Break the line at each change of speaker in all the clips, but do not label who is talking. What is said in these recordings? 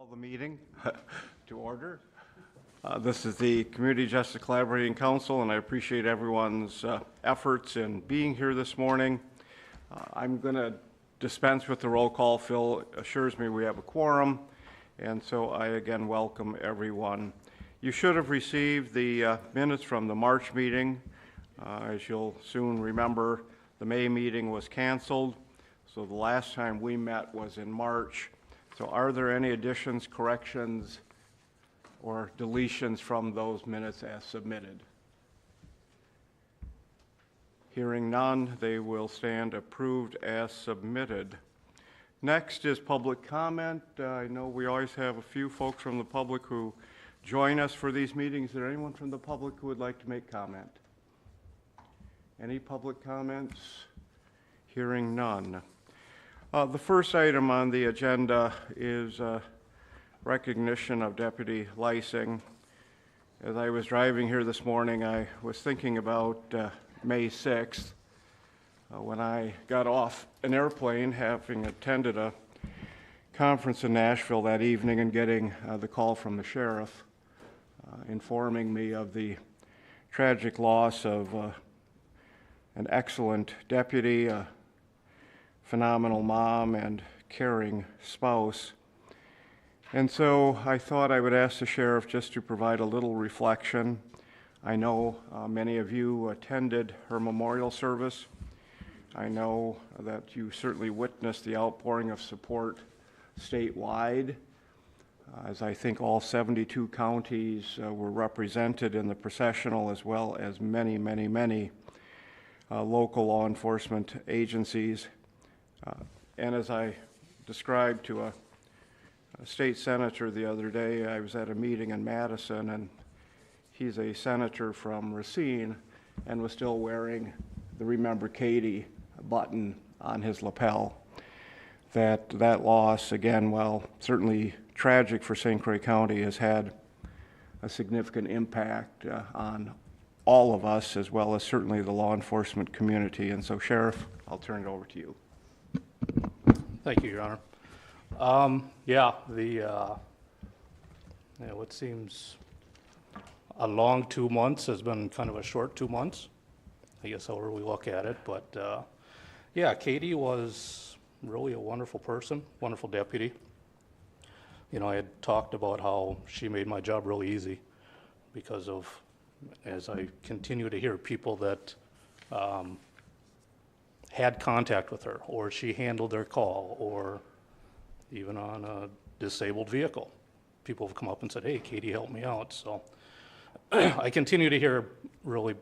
Call the meeting to order. This is the Community Justice Collaborating Council, and I appreciate everyone's efforts in being here this morning. I'm going to dispense with the roll call. Phil assures me we have a quorum, and so I again welcome everyone. You should have received the minutes from the March meeting. As you'll soon remember, the May meeting was canceled, so the last time we met was in March. So are there any additions, corrections, or deletions from those minutes as submitted? Hearing none, they will stand approved as submitted. Next is public comment. I know we always have a few folks from the public who join us for these meetings. Is there anyone from the public who would like to make comment? Any public comments? Hearing none. The first item on the agenda is recognition of Deputy Lysing. As I was driving here this morning, I was thinking about May 6th when I got off an airplane, having attended a conference in Nashville that evening and getting the call from the sheriff informing me of the tragic loss of an excellent deputy, phenomenal mom, and caring spouse. And so I thought I would ask the sheriff just to provide a little reflection. I know many of you attended her memorial service. I know that you certainly witnessed the outpouring of support statewide, as I think all 72 counties were represented in the processional, as well as many, many, many local law enforcement agencies. And as I described to a state senator the other day, I was at a meeting in Madison, and he's a senator from Racine and was still wearing the Remember Katie button on his lapel. That loss, again, while certainly tragic for St. Croix County, has had a significant impact on all of us, as well as certainly the law enforcement community. And so, Sheriff, I'll turn it over to you.
Thank you, Your Honor. What seems a long 2 months has been kind of a short 2 months, I guess, however we look at it. But Katie was really a wonderful person, wonderful deputy. You know, I had talked about how she made my job really easy because of, as I continue to hear people that had contact with her, or she handled their call, or even on a disabled vehicle. People have come up and said, hey, Katie helped me out. So I continue to hear really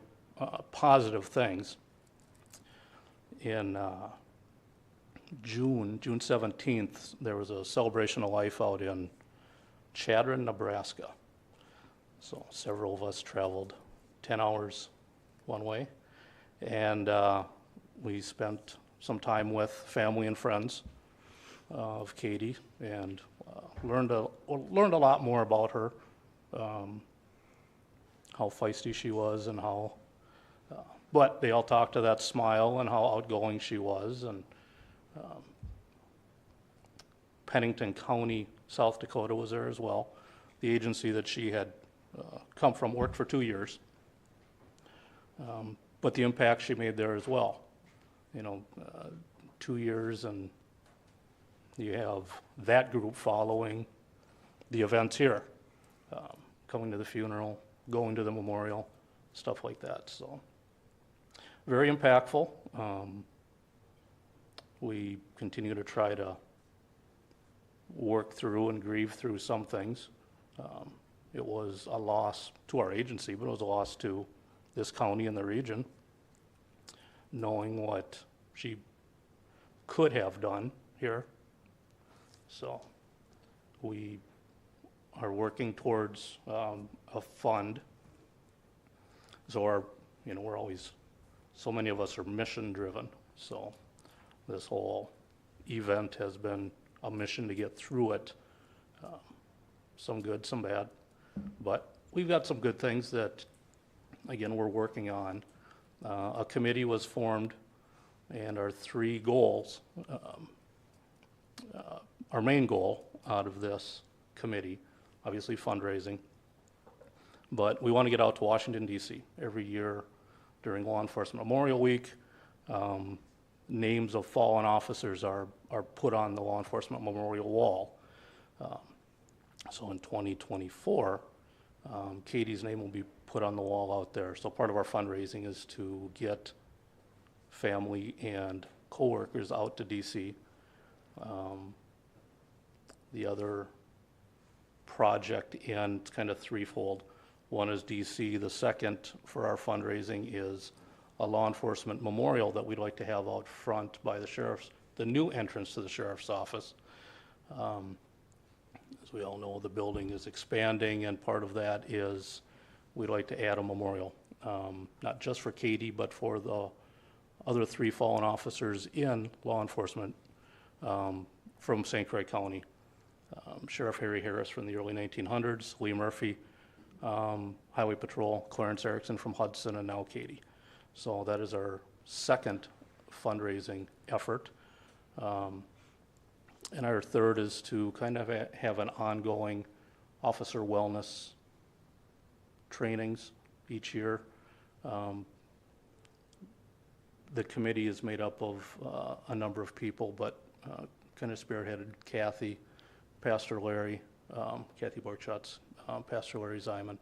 positive things. In June 17th, there was a celebration of life out in Chadron, Nebraska. So several of us traveled 10 hours one way, and we spent some time with family and friends of Katie, and learned a lot more about her, how feisty she was, and how, but they all talked to that smile and how outgoing she was. And Pennington County, South Dakota was there as well. The agency that she had come from, worked for 2 years, but the impact she made there as well. 2 years, and you have that group following the events here, coming to the funeral, going to the memorial, stuff like that. So very impactful. We continue to try to work through and grieve through some things. It was a loss to our agency, but it was a loss to this county and the region, knowing what she could have done here. So we are working towards a fund. So we're always, so many of us are mission driven. So this whole event has been a mission to get through it. Some good, some bad, but we've got some good things that, again, we're working on. A committee was formed, and our 3 goals, our main goal out of this committee, obviously fundraising. But we want to get out to Washington, D.C. every year during Law Enforcement Memorial Week. Names of fallen officers are put on the Law Enforcement Memorial Wall. So in 2024, Katie's name will be put on the wall out there. So part of our fundraising is to get family and coworkers out to DC. The other project, and it's kind of threefold. One is DC. The second for our fundraising is a law enforcement memorial that we'd like to have out front by the new entrance to the sheriff's office. As we all know, the building is expanding, and part of that is we'd like to add a memorial, not just for Katie, but for the other 3 fallen officers in law enforcement from St. Croix County. Sheriff Harry Harris from the early 1900s, Lee Murphy, Highway Patrol, Clarence Erickson from Hudson, and now Katie. So that is our second fundraising effort. And our third is to kind of have an ongoing officer wellness trainings each year. The committee is made up of a number of people, but kind of spearheaded Kathy, Pastor Larry, Kathy Borchutz, Pastor Larry Zyman.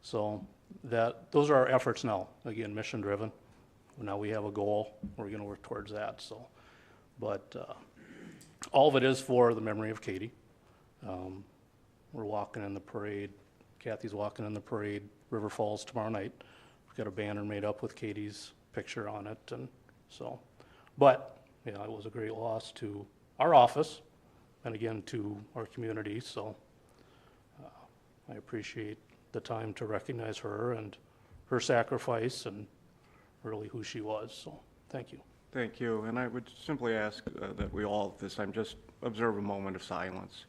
So those are our efforts now. Again, mission driven. Now we have a goal. We're going to work towards that. So, but all of it is for the memory of Katie. We're walking in the parade. Kathy's walking in the parade, River Falls tomorrow night. We've got a banner made up with Katie's picture on it, and so. But yeah, it was a great loss to our office, and again to our community. So I appreciate the time to recognize her and her sacrifice and really who she was. So thank you.
Thank you. And I would simply ask that we all this time just observe a moment of silence.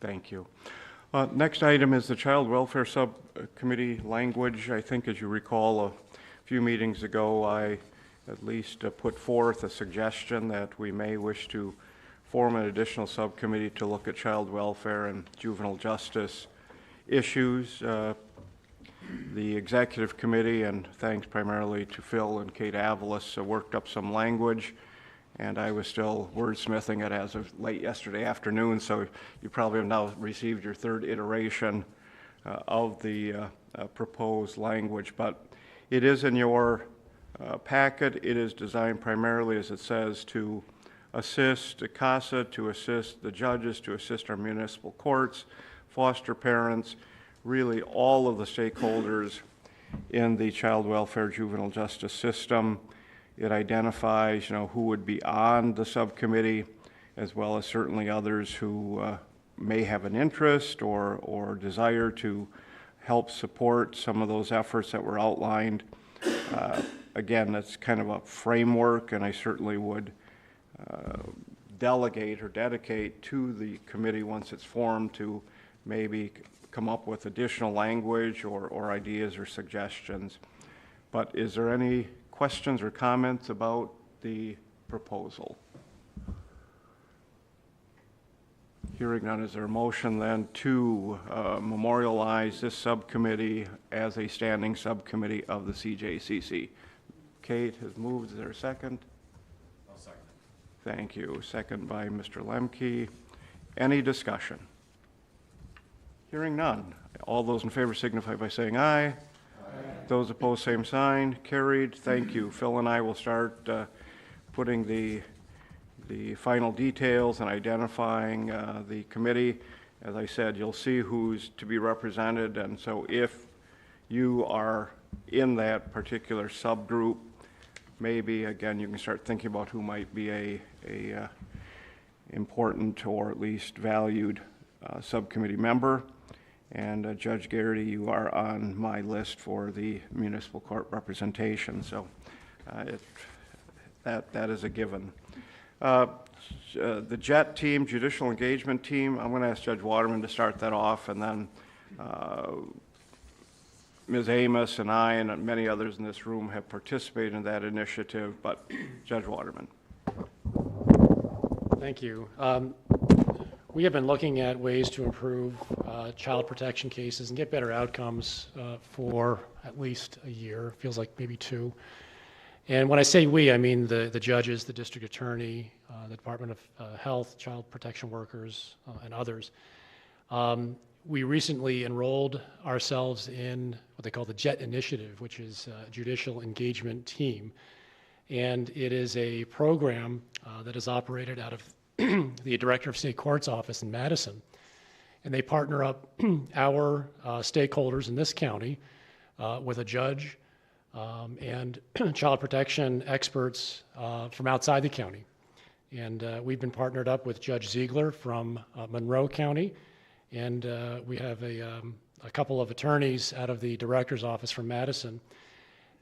Thank you. Next item is the Child Welfare Subcommittee language. I think, as you recall, a few meetings ago, I at least put forth a suggestion that we may wish to form an additional subcommittee to look at child welfare and juvenile justice issues. The executive committee, and thanks primarily to Phil and Kate Avalos, worked up some language, and I was still wordsmithing it as of late yesterday afternoon, so you probably have now received your third iteration of the proposed language, but it is in your packet. It is designed primarily, as it says, to assist CASA, to assist the judges, to assist our municipal courts, foster parents, really all of the stakeholders in the child welfare juvenile justice system. It identifies, who would be on the subcommittee, as well as certainly others who may have an interest or desire to help support some of those efforts that were outlined. Again, that's kind of a framework, and I certainly would delegate or dedicate to the committee once it's formed to maybe come up with additional language or ideas or suggestions. But is there any questions or comments about the proposal? Hearing none, is there a motion then to memorialize this subcommittee as a standing subcommittee of the CJCC? Kate has moved. Is there a second?
I'll second it.
Thank you. Second by Mr. Lemke. Any discussion? Hearing none. All those in favor signify by saying aye. Aye. Those opposed, same sign. Carried. Thank you. Phil and I will start putting the final details and identifying the committee. As I said, you'll see who's to be represented, and so if you are in that particular subgroup, maybe again you can start thinking about who might be a important or at least valued subcommittee member. And Judge Garrity, you are on my list for the municipal court representation, so that is a given. The JET team, Judicial Engagement Team, I'm going to ask Judge Waterman to start that off, and then Ms. Amos and I and many others in this room have participated in that initiative, but Judge Waterman.
Thank you. We have been looking at ways to improve child protection cases and get better outcomes for at least a year, feels like maybe 2. And when I say we, I mean the judges, the district attorney, the Department of Health, child protection workers, and others. We recently enrolled ourselves in what they call the JET initiative, which is a judicial engagement team. And it is a program that is operated out of the Director of State Courts office in Madison. And they partner up our stakeholders in this county with a judge and child protection experts from outside the county. And we've been partnered up with Judge Ziegler from Monroe County. And we have a couple of attorneys out of the director's office from Madison.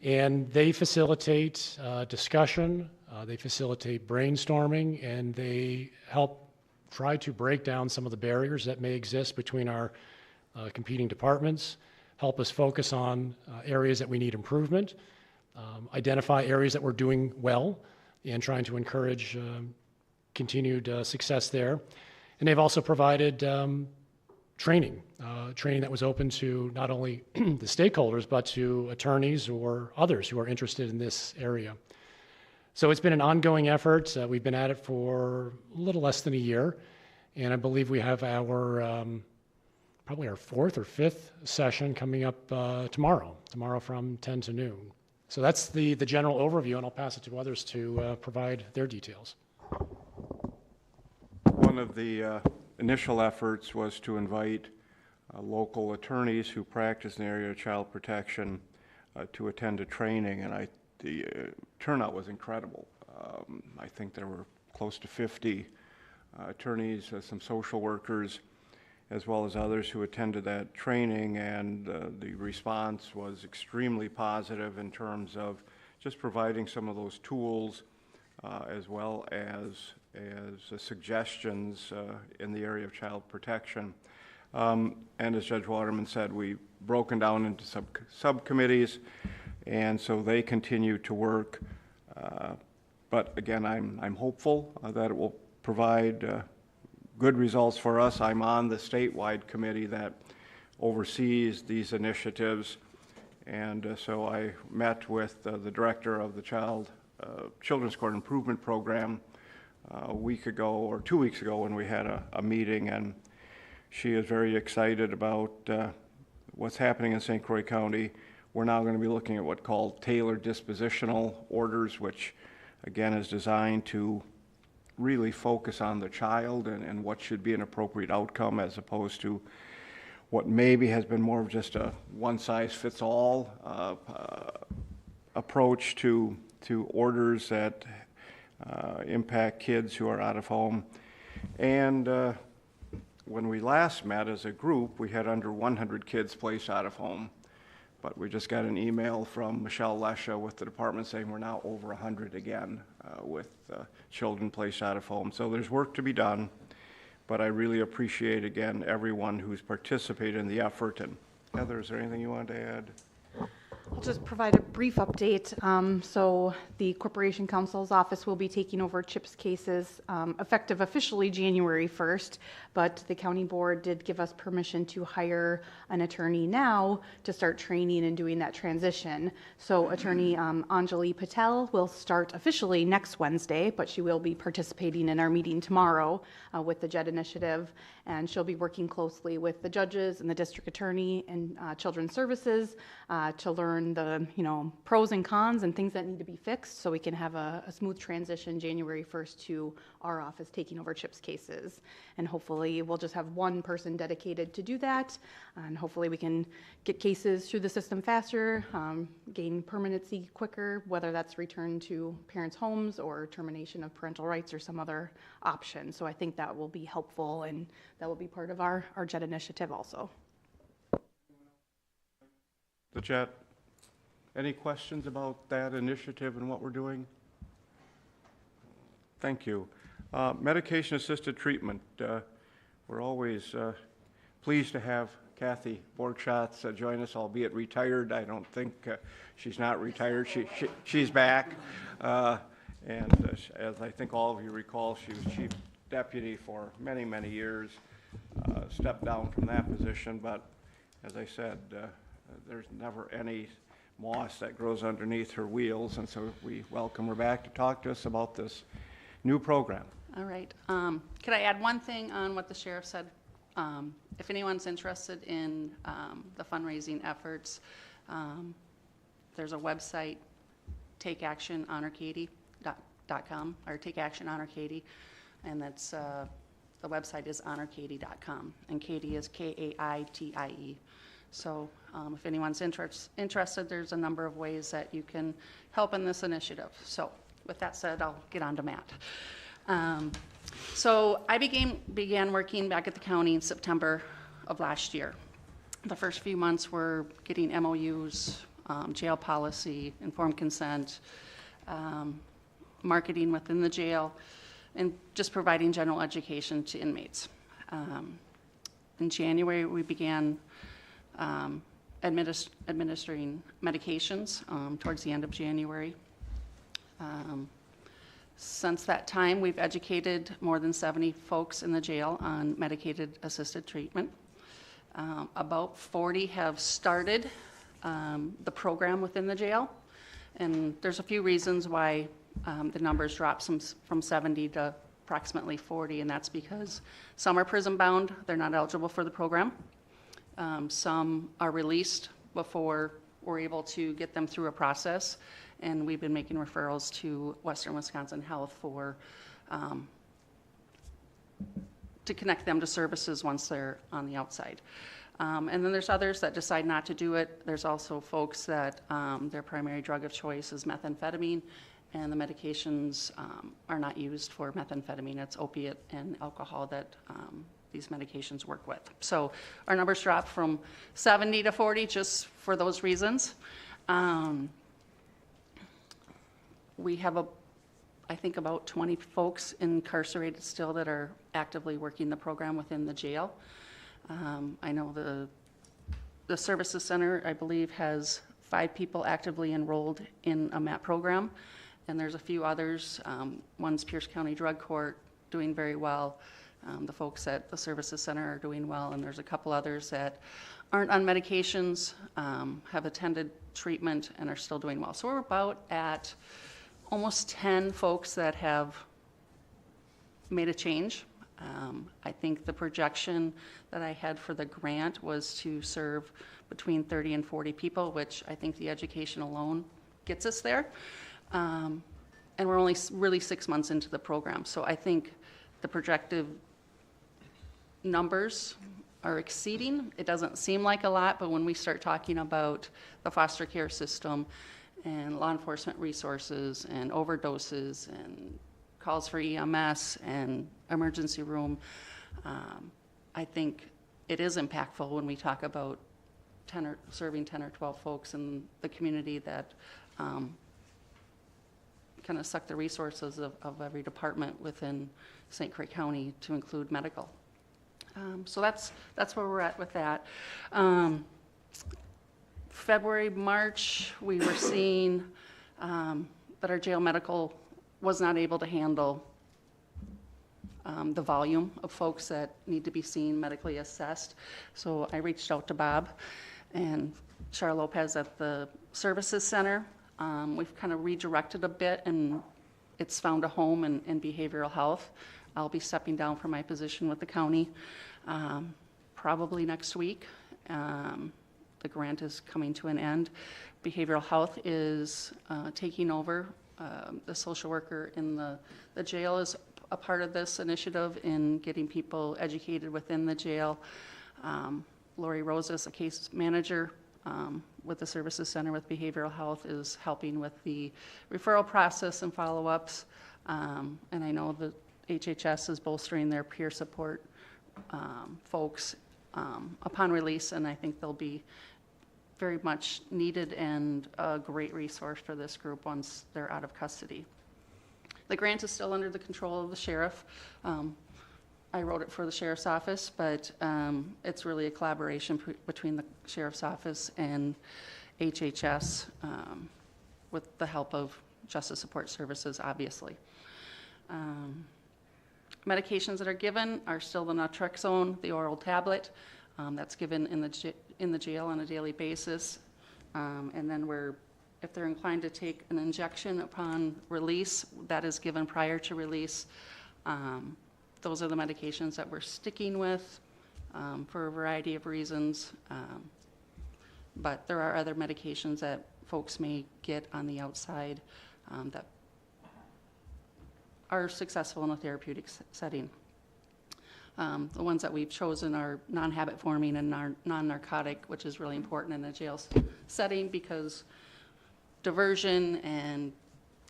And they facilitate discussion, they facilitate brainstorming, and they help try to break down some of the barriers that may exist between our competing departments, help us focus on areas that we need improvement, identify areas that we're doing well, and trying to encourage continued success there. And they've also provided training that was open to not only the stakeholders, but to attorneys or others who are interested in this area. So it's been an ongoing effort. We've been at it for a little less than a year, and I believe we have our probably our 4th or 5th session coming up tomorrow from 10 to noon. So that's the general overview, and I'll pass it to others to provide their details.
One of the initial efforts was to invite local attorneys who practice in the area of child protection to attend a training, and the turnout was incredible. I think there were close to 50 attorneys, some social workers, as well as others who attended that training, and the response was extremely positive in terms of just providing some of those tools as well as suggestions in the area of child protection. And as Judge Waterman said, we've broken down into subcommittees, and so they continue to work. But again, I'm hopeful that it will provide good results for us. I'm on the statewide committee that oversees these initiatives, and so I met with the director of the Children's Court Improvement Program a week ago or 2 weeks ago when we had a meeting, and she is very excited about what's happening in St. Croix County. We're now going to be looking at what's called tailored dispositional orders, which again is designed to really focus on the child and what should be an appropriate outcome, as opposed to what maybe has been more of just a one-size-fits-all approach to orders that impact kids who are out of home. And when we last met as a group, we had under 100 kids placed out of home. But we just got an email from Michelle Lesha with the department saying we're now over 100 again with children placed out of home. So there's work to be done, but I really appreciate, again, everyone who's participated in the effort. And Heather, is there anything you wanted to add?
I'll just provide a brief update. So the Corporation Counsel's office will be taking over CHIPS cases effective officially January 1st, but the county board did give us permission to hire an attorney now to start training and doing that transition. So attorney Anjali Patel will start officially next Wednesday, but she will be participating in our meeting tomorrow with the JET initiative, and she'll be working closely with the judges and the district attorney and children's services to learn the pros and cons and things that need to be fixed, so we can have a smooth transition January 1st to our office taking over CHIPS cases. And hopefully we'll just have one person dedicated to do that, and hopefully we can get cases through the system faster, gain permanency quicker, whether that's return to parents' homes or termination of parental rights or some other option. So I think that will be helpful, and that will be part of our JET initiative also.
The JET. Any questions about that initiative and what we're doing? Thank you. Medication-assisted treatment. We're always pleased to have Kathy Borgschatz join us, albeit retired. I don't think she's not retired. She's back. And as I think all of you recall, she was chief deputy for many, many years, stepped down from that position. But as I said, there's never any moss that grows underneath her wheels. And so we welcome her back to talk to us about this new program.
All right. Could I add one thing on what the sheriff said? If anyone's interested in the fundraising efforts, there's a website, takeactionhonorkatie.com, or Take Action Honor Katie, and that's the website is honorkatie.com, and Katie is K-A-I-T-I-E. So if anyone's interested, there's a number of ways that you can help in this initiative. So with that said, I'll get on to Matt. So I began working back at the county in September of last year. The first few months were getting MOUs, jail policy, informed consent, marketing within the jail, and just providing general education to inmates. In January, we began administering medications towards the end of January. Since that time, we've educated more than 70 folks in the jail on medicated assisted treatment. About 40 have started the program within the jail, and there's a few reasons why the numbers dropped from 70 to approximately 40, and that's because some are prison bound, they're not eligible for the program. Some are released before we're able to get them through a process, and we've been making referrals to Western Wisconsin Health for to connect them to services once they're on the outside. And then there's others that decide not to do it. There's also folks that their primary drug of choice is methamphetamine, and the medications are not used for methamphetamine. It's opiate and alcohol that these medications work with. So our numbers dropped from 70 to 40 just for those reasons. We have I think about 20 folks incarcerated still that are actively working the program within the jail. I know the services center, I believe, has 5 people actively enrolled in a MAP program, and there's a few others. One's Pierce County Drug Court, doing very well. The folks at the services center are doing well, and there's a couple others that aren't on medications, have attended treatment, and are still doing well. So we're about at almost 10 folks that have made a change. I think the projection that I had for the grant was to serve between 30 and 40 people, which I think the education alone gets us there. And we're only really 6 months into the program. So I think the projected numbers are exceeding. It doesn't seem like a lot, but when we start talking about the foster care system and law enforcement resources and overdoses and calls for EMS and emergency room, I think it is impactful when we talk about serving 10 or 12 folks in the community that kind of suck the resources of every department within St. Croix County, to include medical. So that's where we're at with that. February, March, we were seeing that our jail medical was not able to handle the volume of folks that need to be seen medically assessed. So I reached out to Bob and Char Lopez at the Services Center. We've kind of redirected a bit, and it's found a home in behavioral health. I'll be stepping down from my position with the county probably next week. The grant is coming to an end. Behavioral health is taking over. The social worker in the jail is a part of this initiative in getting people educated within the jail. Lori Rosas, a case manager with the Services Center with Behavioral Health, is helping with the referral process and follow-ups. And I know the HHS is bolstering their peer support folks upon release, and I think they'll be very much needed and a great resource for this group once they're out of custody. The grant is still under the control of the sheriff. I wrote it for the sheriff's office, but it's really a collaboration between the sheriff's office and HHS with the help of Justice Support Services, obviously. Medications that are given are still the naltrexone, the oral tablet, that's given in the jail on a daily basis. And then if they're inclined to take an injection upon release, that is given prior to release. Those are the medications that we're sticking with for a variety of reasons. But there are other medications that folks may get on the outside that are successful in a therapeutic setting. The ones that we've chosen are non-habit forming and non-narcotic, which is really important in a jail setting because diversion and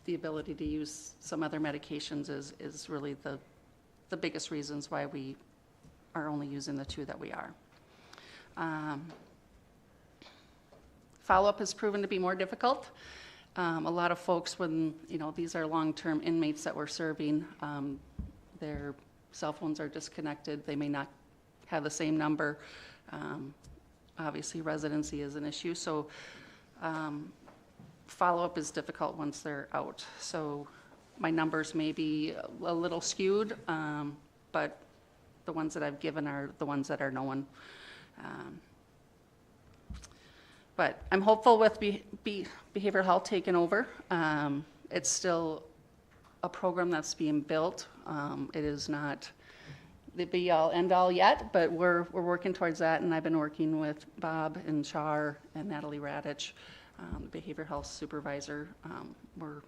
the ability to use some other medications is really the biggest reasons why we are only using the two that we are. Follow-up has proven to be more difficult. A lot of folks, when, these are long-term inmates that we're serving, their cell phones are disconnected. They may not have the same number. Obviously, residency is an issue. So follow-up is difficult once they're out. So my numbers may be a little skewed, but the ones that I've given are the ones that are known. But I'm hopeful with behavioral health taking over. It's still a program that's being built. It is not the be-all, end-all yet, but we're working towards that, and I've been working with Bob and Char and Natalie Radich, the behavioral health supervisor. We're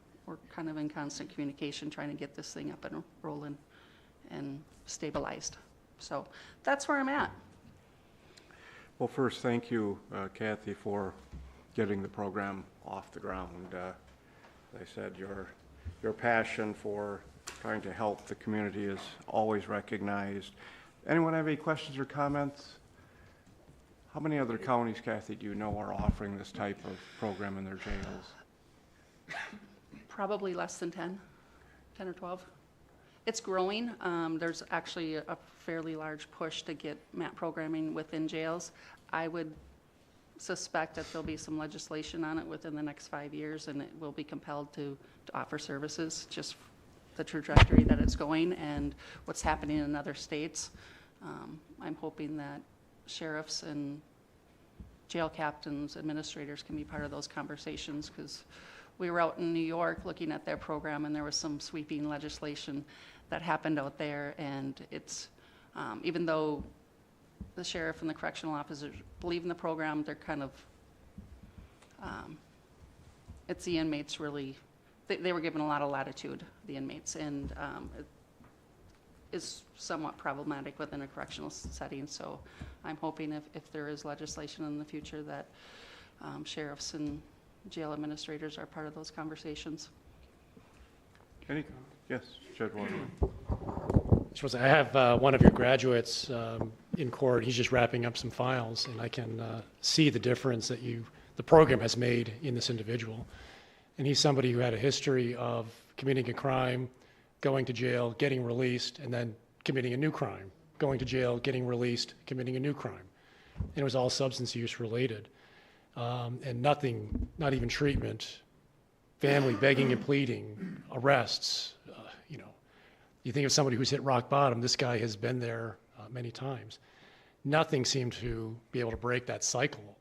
kind of in constant communication trying to get this thing up and rolling and stabilized. So that's where I'm at.
Well, first, thank you, Kathy, for getting the program off the ground. As I said, your passion for trying to help the community is always recognized. Anyone have any questions or comments? How many other counties, Kathy, do you know are offering this type of program in their jails?
Probably less than 10 or 12. It's growing. There's actually a fairly large push to get MAT programming within jails. I would suspect that there'll be some legislation on it within the next 5 years, and it will be compelled to offer services, just the trajectory that it's going and what's happening in other states. I'm hoping that sheriffs and jail captains, administrators can be part of those conversations, because we were out in New York looking at their program, and there was some sweeping legislation that happened out there, and it's, even though the sheriff and the correctional officers believe in the program, they're kind of, it's the inmates really, they were given a lot of latitude, the inmates, and it is somewhat problematic within a correctional setting. So I'm hoping if there is legislation in the future that sheriffs and jail administrators are part of those conversations.
Yes, Judge Waterman.
I have one of your graduates in court. He's just wrapping up some files, and I can see the difference that the program has made in this individual. And he's somebody who had a history of committing a crime, going to jail, getting released, and then committing a new crime, going to jail, getting released, committing a new crime. And it was all substance use related. And nothing, not even treatment, family begging and pleading, arrests. You think of somebody who's hit rock bottom. This guy has been there many times. Nothing seemed to be able to break that cycle.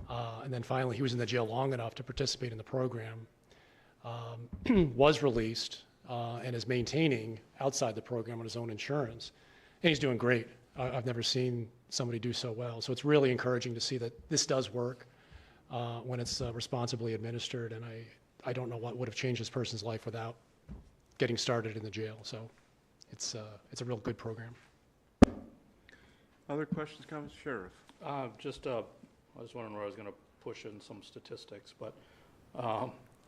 And then finally, he was in the jail long enough to participate in the program, was released, and is maintaining outside the program on his own insurance. And he's doing great. I've never seen somebody do so well. So it's really encouraging to see that this does work when it's responsibly administered. And I don't know what would have changed this person's life without getting started in the jail. So it's a real good program.
Other questions, comments? Sheriff?
I was wondering where I was going to push in some statistics, but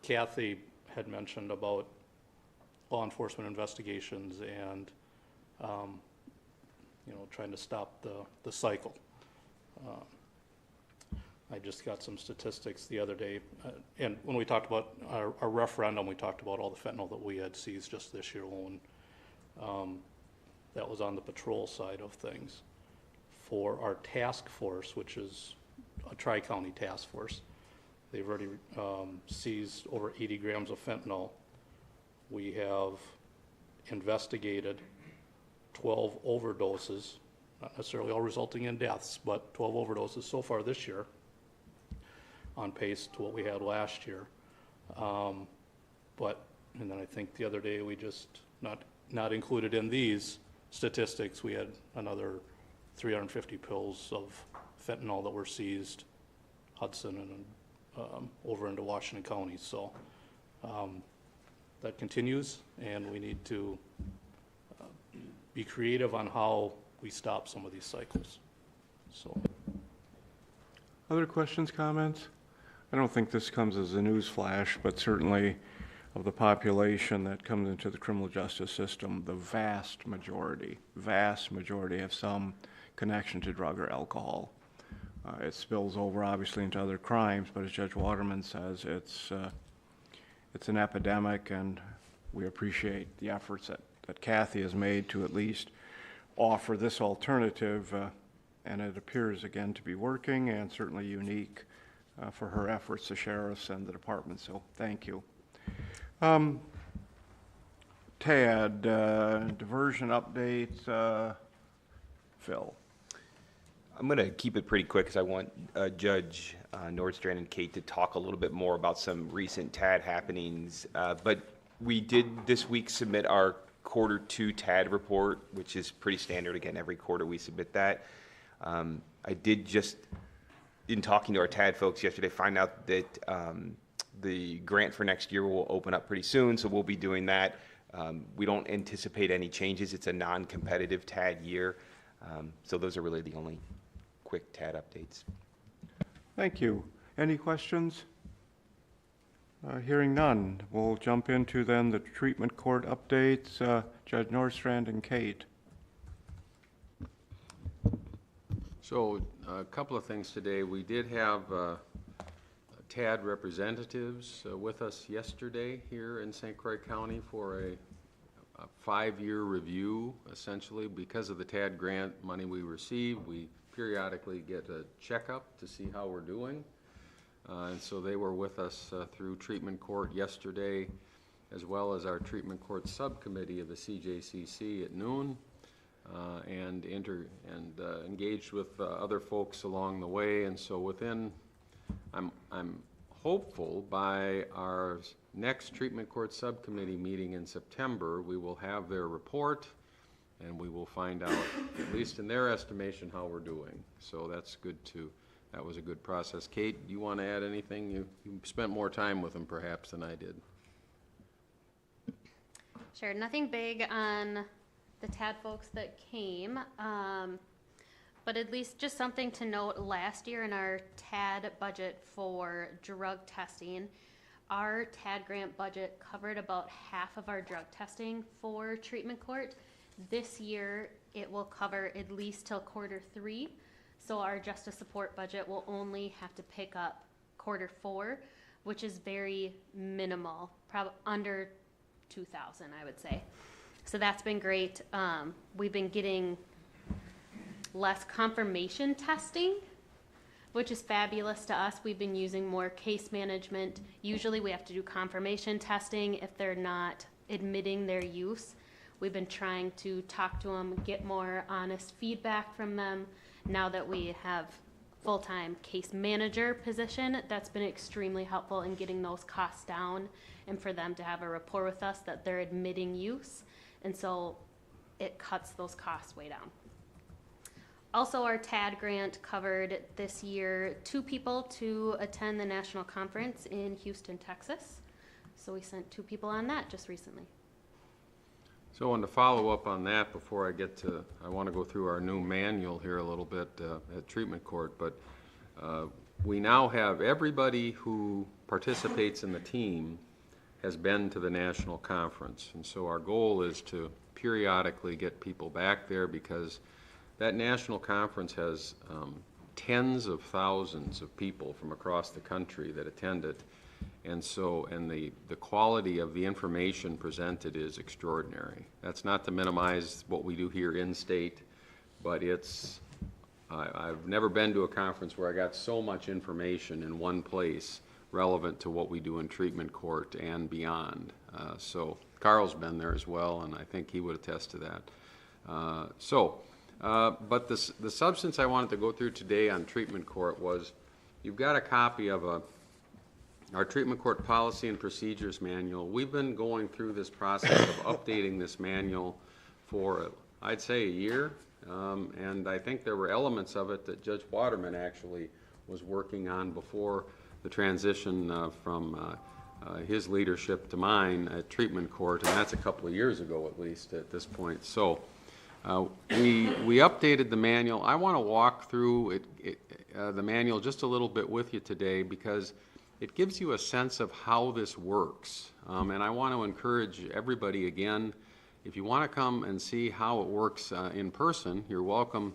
Kathy had mentioned about law enforcement investigations and trying to stop the cycle. I just got some statistics the other day, and when we talked about our referendum, we talked about all the fentanyl that we had seized just this year alone. That was on the patrol side of things. For our task force, which is a tri-county task force, they've already seized over 80 grams of fentanyl. We have investigated 12 overdoses, not necessarily all resulting in deaths, but 12 overdoses so far this year, on pace to what we had last year. And then I think the other day we just, not included in these statistics, we had another 350 pills of fentanyl that were seized, Hudson and over into Washington County. So that continues, and we need to be creative on how we stop some of these cycles. So.
Other questions, comments? I don't think this comes as a news flash, but certainly of the population that comes into the criminal justice system, the vast majority have some connection to drug or alcohol. It spills over obviously into other crimes, but as Judge Waterman says, it's an epidemic, and we appreciate the efforts that Kathy has made to at least offer this alternative, and it appears again to be working and certainly unique for her efforts, the sheriffs and the department, so thank you. TAD, diversion updates, Phil.
I'm going to keep it pretty quick because I want Judge Nordstrand and Kate to talk a little bit more about some recent TAD happenings. But we did this week submit our Q2 TAD report, which is pretty standard. Again, every quarter we submit that. I did just, in talking to our TAD folks yesterday, find out that the grant for next year will open up pretty soon, so we'll be doing that. We don't anticipate any changes. It's a non-competitive TAD year. So those are really the only quick TAD updates.
Thank you. Any questions? Hearing none, we'll jump into then the treatment court updates. Judge Nordstrand and Kate.
So a couple of things today. We did have TAD representatives with us yesterday here in St. Croix County for a 5-year review, essentially. Because of the TAD grant money we receive, we periodically get a checkup to see how we're doing. And so they were with us through treatment court yesterday, as well as our treatment court subcommittee of the CJCC at noon, and engaged with other folks along the way. And so I'm hopeful by our next treatment court subcommittee meeting in September, we will have their report and we will find out, at least in their estimation, how we're doing. So that's good too. That was a good process. Kate, do you want to add anything? You spent more time with them perhaps than I did.
Sure, nothing big on the TAD folks that came, but at least just something to note. Last year in our TAD budget for drug testing, our TAD grant budget covered about half of our drug testing for treatment court. This year, it will cover at least till Q3. So our justice support budget will only have to pick up Q4, which is very minimal, probably under 2,000, I would say. So that's been great. We've been getting less confirmation testing, which is fabulous to us. We've been using more case management. Usually we have to do confirmation testing if they're not admitting their use. We've been trying to talk to them, get more honest feedback from them. Now that we have full-time case manager position, that's been extremely helpful in getting those costs down and for them to have a rapport with us that they're admitting use. And so it cuts those costs way down. Also, our TAD grant covered this year 2 people to attend the national conference in Houston, Texas. So we sent 2 people on that just recently.
So I wanted to follow up on that before I want to go through our new manual here a little bit at treatment court, but we now have everybody who participates in the team has been to the national conference. And so our goal is to periodically get people back there, because that national conference has tens of thousands of people from across the country that attend it. And so, and the quality of the information presented is extraordinary. That's not to minimize what we do here in state, but it's, I've never been to a conference where I got so much information in one place relevant to what we do in treatment court and beyond. So Carl's been there as well, and I think he would attest to that. But the substance I wanted to go through today on treatment court was, you've got a copy of our treatment court policy and procedures manual. We've been going through this process of updating this manual for, I'd say, a year. And I think there were elements of it that Judge Waterman actually was working on before the transition from his leadership to mine at treatment court, and that's a couple of years ago at least at this point. So we updated the manual. I want to walk through the manual just a little bit with you today because it gives you a sense of how this works. And I want to encourage everybody again, if you want to come and see how it works in person, you're welcome.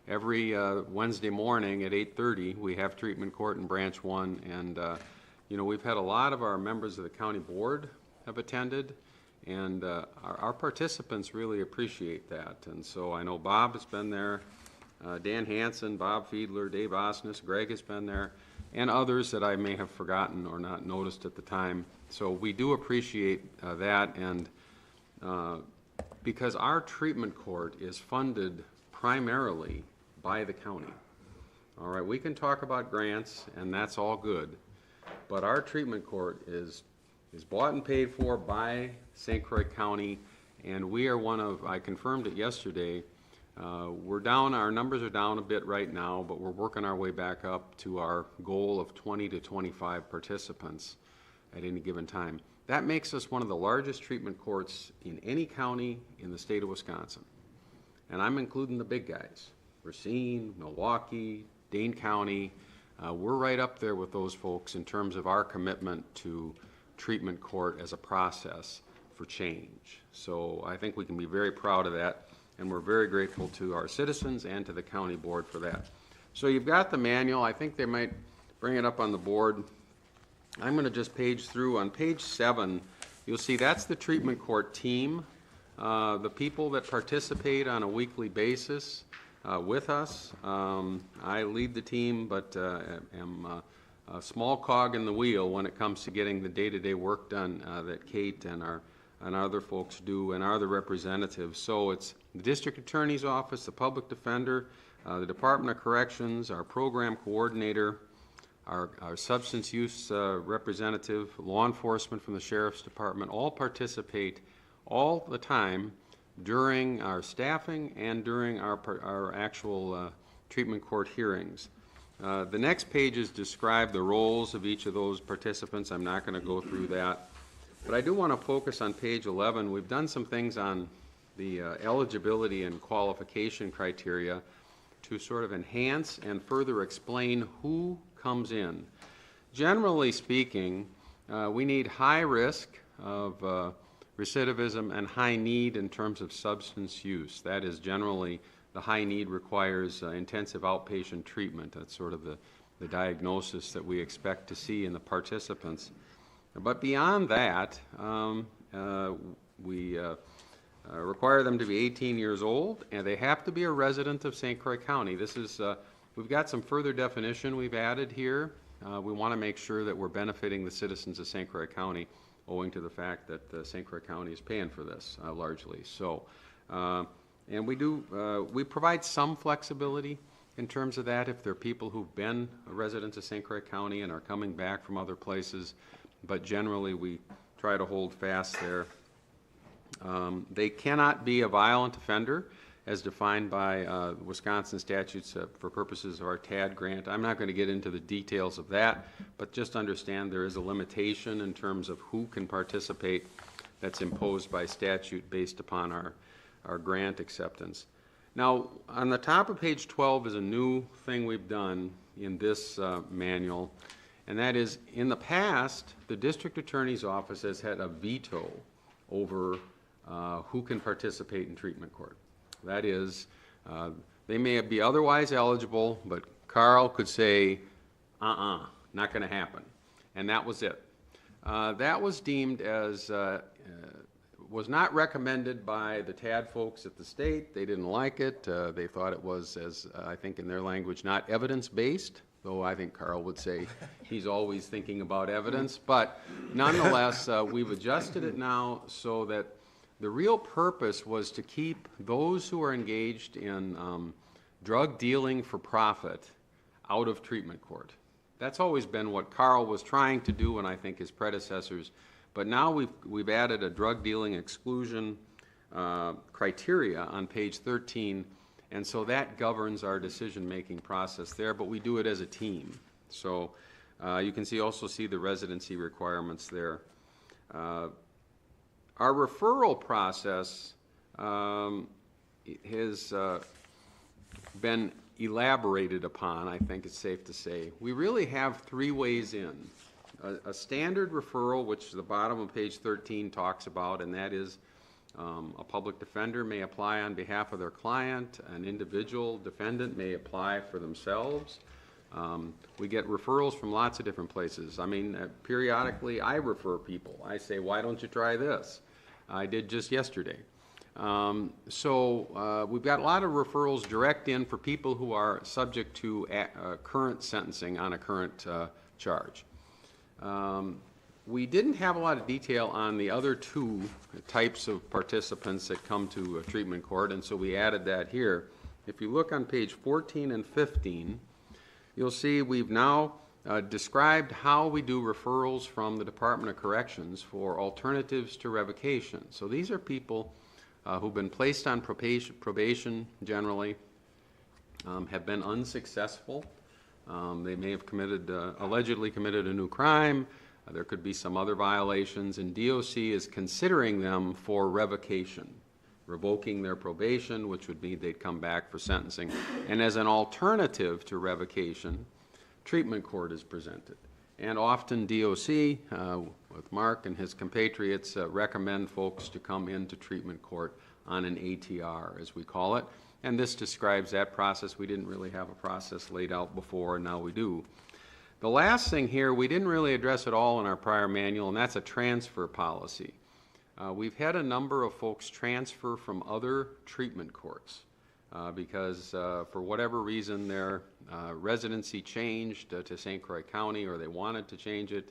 Every Wednesday morning at 8:30, we have treatment court in Branch 1, and you know, we've had a lot of our members of the county board have attended, and our participants really appreciate that. And so I know Bob has been there, Dan Hansen, Bob Fiedler, Dave Osnes, Greg has been there, and others that I may have forgotten or not noticed at the time. So we do appreciate that, and because our treatment court is funded primarily by the county. All right, we can talk about grants, and that's all good, but our treatment court is bought and paid for by St. Croix County, and we are one of, I confirmed it yesterday, we're down, our numbers are down a bit right now, but we're working our way back up to our goal of 20 to 25 participants at any given time. That makes us one of the largest treatment courts in any county in the state of Wisconsin. And I'm including the big guys, Racine, Milwaukee, Dane County. We're right up there with those folks in terms of our commitment to treatment court as a process for change. So I think we can be very proud of that, and we're very grateful to our citizens and to the county board for that. So you've got the manual. I think they might bring it up on the board. I'm going to just page through. On page 7, you'll see that's the treatment court team, the people that participate on a weekly basis with us. I lead the team, but am a small cog in the wheel when it comes to getting the day-to-day work done that Kate and our other folks do and our other representatives. So it's the district attorney's office, the public defender, the Department of Corrections, our program coordinator, our substance use representative, law enforcement from the Sheriff's Department, all participate all the time during our staffing and during our actual treatment court hearings. The next pages describe the roles of each of those participants. I'm not going to go through that. But I do want to focus on page 11. We've done some things on the eligibility and qualification criteria to sort of enhance and further explain who comes in. Generally speaking, we need high risk of recidivism and high need in terms of substance use. That is generally, the high need requires intensive outpatient treatment. That's sort of the diagnosis that we expect to see in the participants. But beyond that, we require them to be 18 years old, and they have to be a resident of St. Croix County. This is, we've got some further definition we've added here. We want to make sure that we're benefiting the citizens of St. Croix County, owing to the fact that St. Croix County is paying for this largely. So, and we provide some flexibility in terms of that if there are people who've been residents of St. Croix County and are coming back from other places, but generally we try to hold fast there. They cannot be a violent offender as defined by Wisconsin statutes for purposes of our TAD grant. I'm not going to get into the details of that, but just understand there is a limitation in terms of who can participate that's imposed by statute based upon our grant acceptance. Now, on the top of page 12 is a new thing we've done in this manual, and that is, in the past, the district attorney's office has had a veto over who can participate in treatment court. That is, they may be otherwise eligible, but Carl could say, not going to happen. And that was it. That was deemed as, was not recommended by the TAD folks at the state. They didn't like it. They thought it was, as I think in their language, not evidence-based, though I think Carl would say he's always thinking about evidence. But nonetheless, we've adjusted it now so that the real purpose was to keep those who are engaged in drug dealing for profit out of treatment court. That's always been what Carl was trying to do, and I think his predecessors. But now we've added a drug dealing exclusion criteria on page 13, and so that governs our decision-making process there, but we do it as a team. So you can also see the residency requirements there. Our referral process has been elaborated upon, I think it's safe to say. We really have 3 ways in. A standard referral, which the bottom of page 13 talks about, and that is a public defender may apply on behalf of their client, an individual defendant may apply for themselves. We get referrals from lots of different places. I mean, periodically I refer people. I say, why don't you try this? I did just yesterday. We've got a lot of referrals direct in for people who are subject to current sentencing on a current charge. We didn't have a lot of detail on the other 2 types of participants that come to a treatment court, and so we added that here. If you look on page 14 and 15, you'll see we've now described how we do referrals from the Department of Corrections for alternatives to revocation. So these are people who've been placed on probation generally, have been unsuccessful. They may have allegedly committed a new crime. There could be some other violations, and DOC is considering them for revocation, revoking their probation, which would mean they'd come back for sentencing. And as an alternative to revocation, treatment court is presented. And often DOC, with Mark and his compatriots, recommend folks to come into treatment court on an ATR, as we call it. And this describes that process. We didn't really have a process laid out before, and now we do. The last thing here, we didn't really address at all in our prior manual, and that's a transfer policy. We've had a number of folks transfer from other treatment courts because for whatever reason their residency changed to St. Croix County, or they wanted to change it.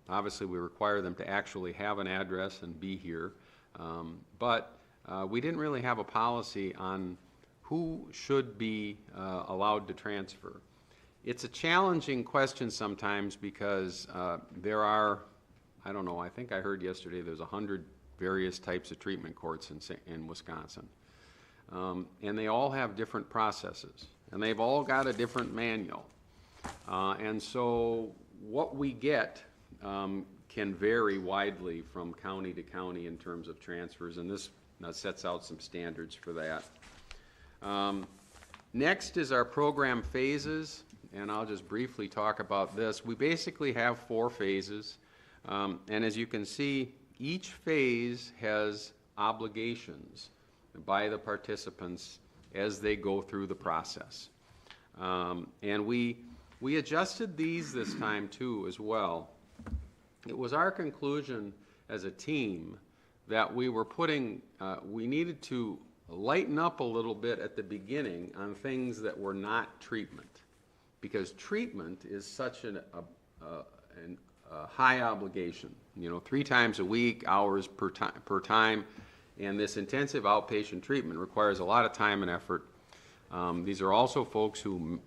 Obviously, we require them to actually have an address and be here. But we didn't really have a policy on who should be allowed to transfer. It's a challenging question sometimes because there are, I don't know, I think I heard yesterday there's 100 various types of treatment courts in Wisconsin. And they all have different processes, and they've all got a different manual. And so what we get can vary widely from county to county in terms of transfers, and this sets out some standards for that. Next is our program phases, and I'll just briefly talk about this. We basically have 4 phases, and as you can see, each phase has obligations by the participants as they go through the process. And we adjusted these this time too as well. It was our conclusion as a team that we were we needed to lighten up a little bit at the beginning on things that were not treatment, because treatment is such a high obligation, 3 times a week, hours per time, and this intensive outpatient treatment requires a lot of time and effort. These are also folks who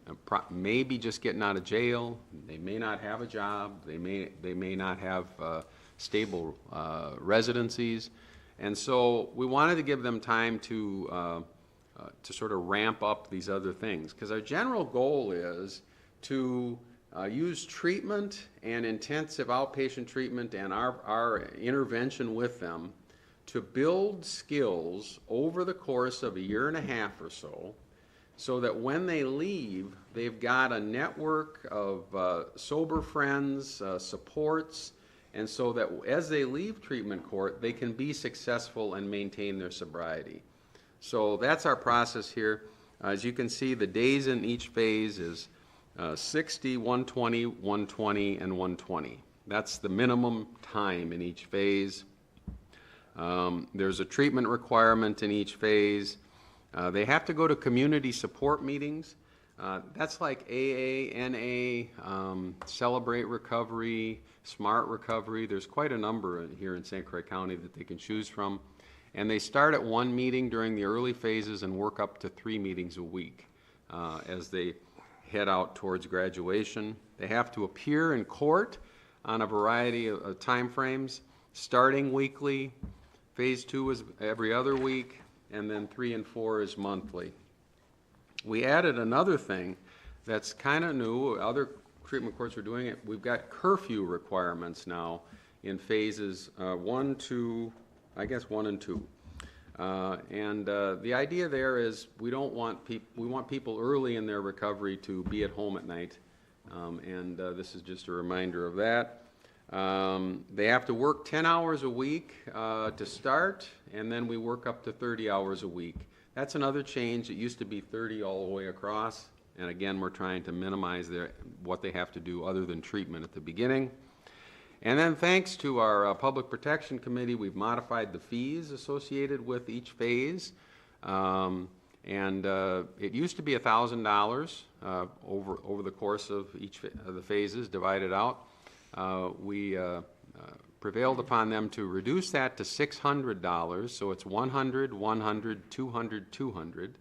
may be just getting out of jail. They may not have a job. They may not have stable residencies, and so we wanted to give them time to sort of ramp up these other things, because our general goal is to use treatment and intensive outpatient treatment and our intervention with them to build skills over the course of a year and a half or so that when they leave, they've got a network of sober friends, supports, and so that as they leave treatment court, they can be successful and maintain their sobriety. So that's our process here. As you can see, the days in each phase is 60, 120, 120, and 120. That's the minimum time in each phase. There's a treatment requirement in each phase. They have to go to community support meetings. That's like AA, NA, Celebrate Recovery, Smart Recovery. There's quite a number here in St. Croix County that they can choose from. And they start at one meeting during the early phases and work up to 3 meetings a week as they head out towards graduation. They have to appear in court on a variety of time frames, starting weekly. Phase 2 is every other week, and then 3 and 4 is monthly. We added another thing that's kind of new. Other treatment courts are doing it. We've got curfew requirements now in phases 1, 2, I guess 1 and 2. The idea there is we want people early in their recovery to be at home at night, this is just a reminder of that. They have to work 10 hours a week to start, and then we work up to 30 hours a week. That's another change. It used to be 30 all the way across, and again, we're trying to minimize what they have to do other than treatment at the beginning. And then thanks to our Public Protection Committee, we've modified the fees associated with each phase. It used to be $1,000 over the course of each of the phases divided out. We prevailed upon them to reduce that to $600, so it's 100, 100, 200, 200.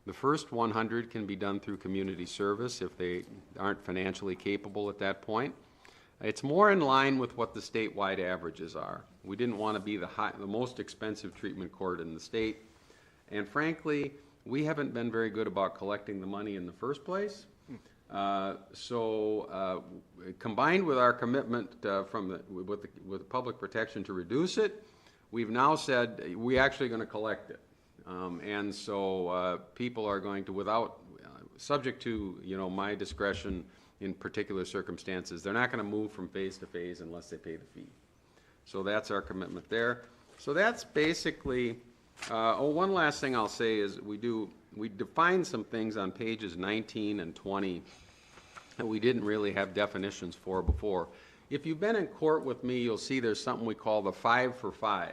The first 100 can be done through community service if they aren't financially capable at that point. It's more in line with what the statewide averages are. We didn't want to be the most expensive treatment court in the state, and frankly, we haven't been very good about collecting the money in the first place. Combined with our commitment with public protection to reduce it, we've now said we're actually going to collect it. People are going to, subject to my discretion in particular circumstances, they're not going to move from phase to phase unless they pay the fee. So that's our commitment there. So that's basically, one last thing I'll say is we define some things on pages 19 and 20 that we didn't really have definitions for before. If you've been in court with me, you'll see there's something we call the 5 for 5.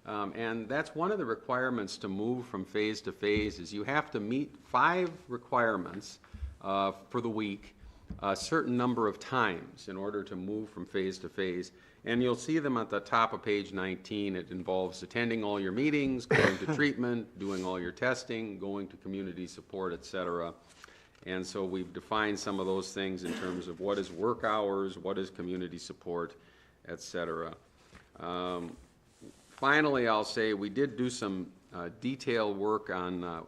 And that's one of the requirements to move from phase to phase is you have to meet 5 requirements for the week a certain number of times in order to move from phase to phase. And you'll see them at the top of page 19. It involves attending all your meetings, going to treatment, doing all your testing, going to community support, etc. And so we've defined some of those things in terms of what is work hours, what is community support, etc. Finally, I'll say we did do some detailed work on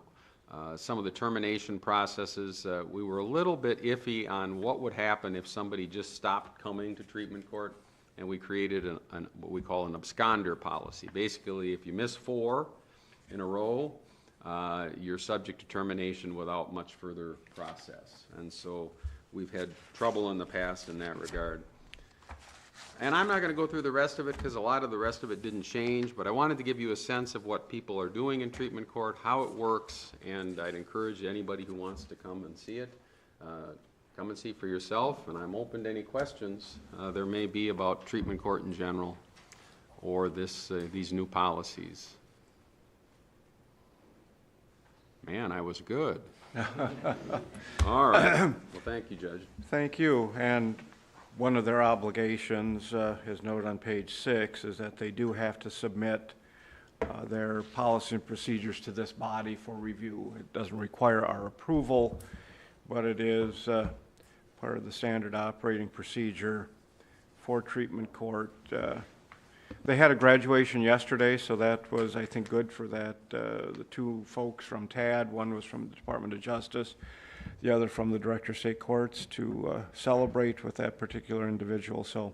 some of the termination processes. We were a little bit iffy on what would happen if somebody just stopped coming to treatment court, and we created what we call an absconder policy. Basically, if you miss 4 in a row, you're subject to termination without much further process. And so we've had trouble in the past in that regard. And I'm not going to go through the rest of it because a lot of the rest of it didn't change, but I wanted to give you a sense of what people are doing in treatment court, how it works, and I'd encourage anybody who wants to come and see it, come and see for yourself, and I'm open to any questions there may be about treatment court in general or these new policies. Man, I was good. All right. Well, thank you, Judge.
Thank you. And one of their obligations, as noted on page 6, is that they do have to submit their policy and procedures to this body for review. It doesn't require our approval, but it is part of the standard operating procedure for treatment court. They had a graduation yesterday, so that was, I think, good for that. The 2 folks from TAD, one was from the Department of Justice, the other from the Director of State Courts, to celebrate with that particular individual. So,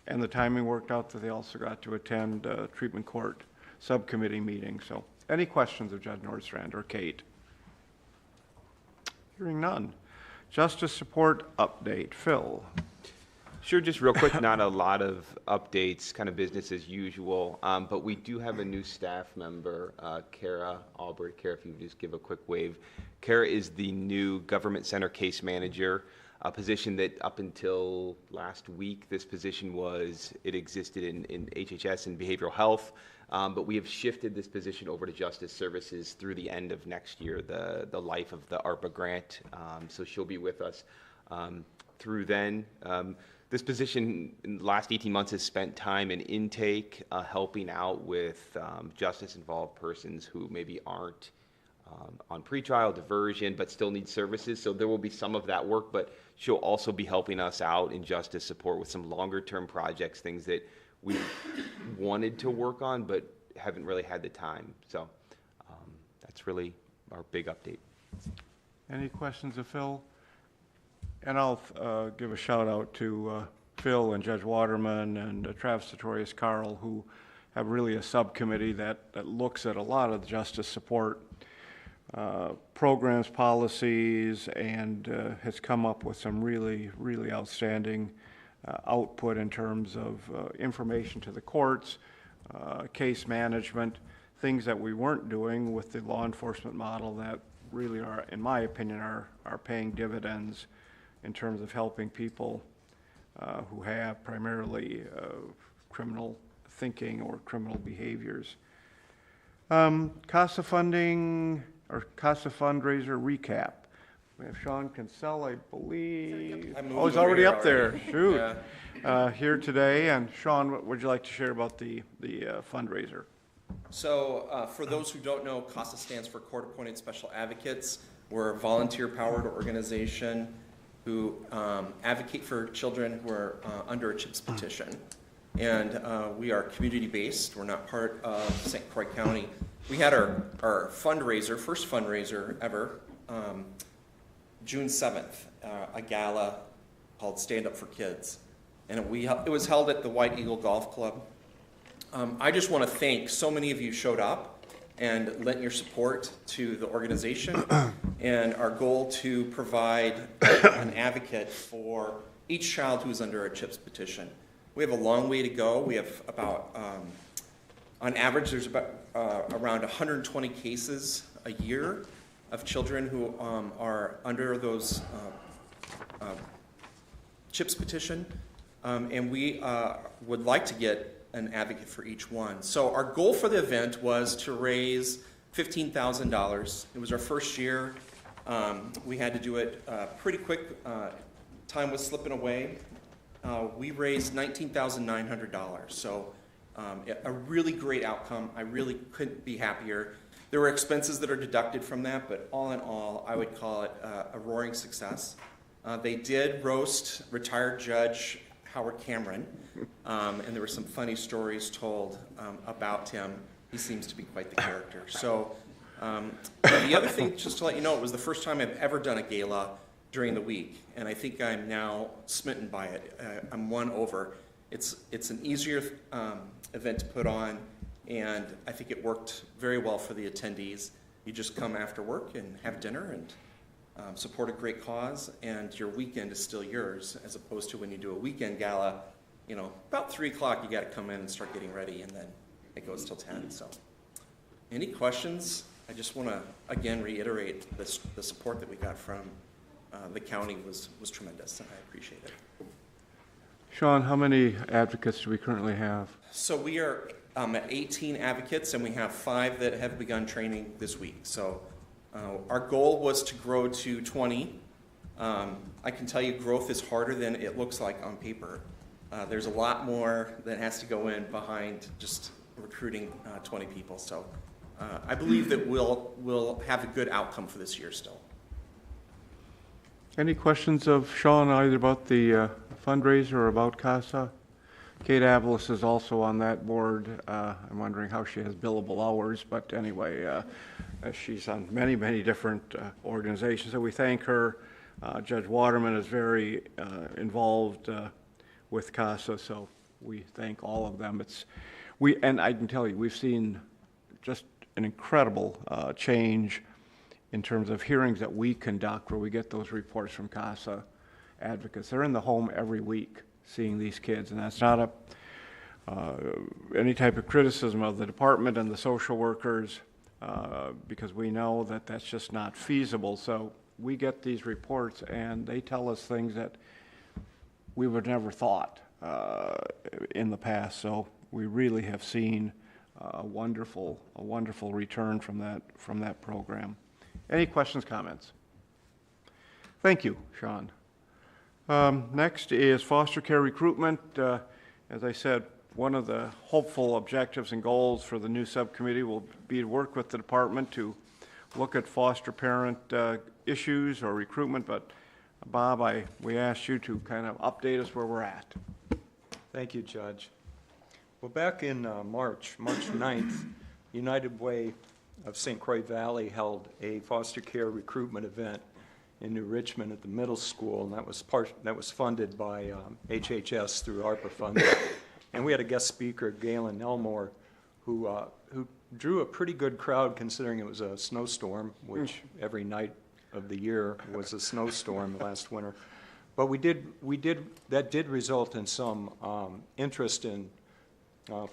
and the timing worked out that they also got to attend treatment court subcommittee meeting. So, any questions of Judge Nordstrand or Kate? Hearing none. Justice support update. Phil.
Sure, just real quick, not a lot of updates, kind of business as usual, but we do have a new staff member, Kara Albright. Kara, if you could just give a quick wave. Kara is the new Government Center case manager. a position that up until last week, this position it existed in HHS and behavioral health, but we have shifted this position over to Justice Services through the end of next year, the life of the ARPA grant. So she'll be with us through then. This position in the last 18 months has spent time in intake, helping out with justice-involved persons who maybe aren't on pretrial, diversion, but still need services. So there will be some of that work, but she'll also be helping us out in justice support with some longer-term projects, things that we wanted to work on, but haven't really had the time. So that's really our big update.
Any questions of Phil? And I'll give a shout out to Phil and Judge Waterman and Travis Sartorius Carl, who have really a subcommittee that looks at a lot of the justice support programs, policies, and has come up with some really, really outstanding output in terms of information to the courts, case management, things that we weren't doing with the law enforcement model that really are, in my opinion, are paying dividends in terms of helping people who have primarily criminal thinking or criminal behaviors. CASA funding or CASA fundraiser recap. We have Sean Kinsell, I believe. Oh, he's already up there. Shoot. Yeah. Here today. And Sean, what would you like to share about the fundraiser?
So for those who don't know, CASA stands for Court Appointed Special Advocates. We're a volunteer-powered organization who advocate for children who are under a CHIPS petition. And we are community-based. We're not part of St. Croix County. We had our fundraiser, first fundraiser ever, June 7th, a gala called Stand Up for Kids. And it was held at the White Eagle Golf Club. I just want to thank so many of you showed up and lent your support to the organization, and our goal to provide an advocate for each child who's under a CHIPS petition. We have a long way to go. We have about, on average, there's about around 120 cases a year of children who are under those CHIPS petition, and we would like to get an advocate for each one. So our goal for the event was to raise $15,000. It was our first year. We had to do it pretty quick. Time was slipping away. We raised $19,900. So a really great outcome. I really couldn't be happier. There were expenses that are deducted from that, but all in all, I would call it a roaring success. They did roast retired Judge Howard Cameron, and there were some funny stories told about him. He seems to be quite the character. So the other thing, just to let you know, it was the first time I've ever done a gala during the week, and I think I'm now smitten by it. I'm won over. It's an easier event to put on, and I think it worked very well for the attendees. You just come after work and have dinner and support a great cause, and your weekend is still yours, as opposed to when you do a weekend gala, you know, about 3 o'clock you got to come in and start getting ready, and then it goes till 10. So any questions? I just want to again reiterate the support that we got from the county was tremendous, and I appreciate it.
Sean, how many advocates do we currently have?
So we are at 18 advocates, and we have 5 that have begun training this week. So our goal was to grow to 20. I can tell you growth is harder than it looks like on paper. There's a lot more that has to go in behind just recruiting 20 people. So I believe that we'll have a good outcome for this year still.
Any questions of Sean either about the fundraiser or about CASA? Kate Avalos is also on that board. I'm wondering how she has billable hours, but anyway, she's on many, many different organizations. So we thank her. Judge Waterman is very involved with CASA, so we thank all of them. And I can tell you, we've seen just an incredible change in terms of hearings that we conduct, where we get those reports from CASA advocates. They're in the home every week seeing these kids, and that's not any type of criticism of the department and the social workers, because we know that that's just not feasible. So we get these reports and they tell us things that we would never thought in the past. So we really have seen a wonderful return from that program. Any questions, comments? Thank you, Sean. Next is foster care recruitment. As I said, one of the hopeful objectives and goals for the new subcommittee will be to work with the department to look at foster parent issues or recruitment. But Bob, we asked you to kind of update us where we're at.
Thank you, Judge. Well, back in March 9th, United Way of St. Croix Valley held a foster care recruitment event in New Richmond at the middle school, and that was funded by HHS through ARPA funding. And we had a guest speaker, Galen Elmore, who drew a pretty good crowd considering it was a snowstorm, which every night of the year was a snowstorm last winter. But that did result in some interest in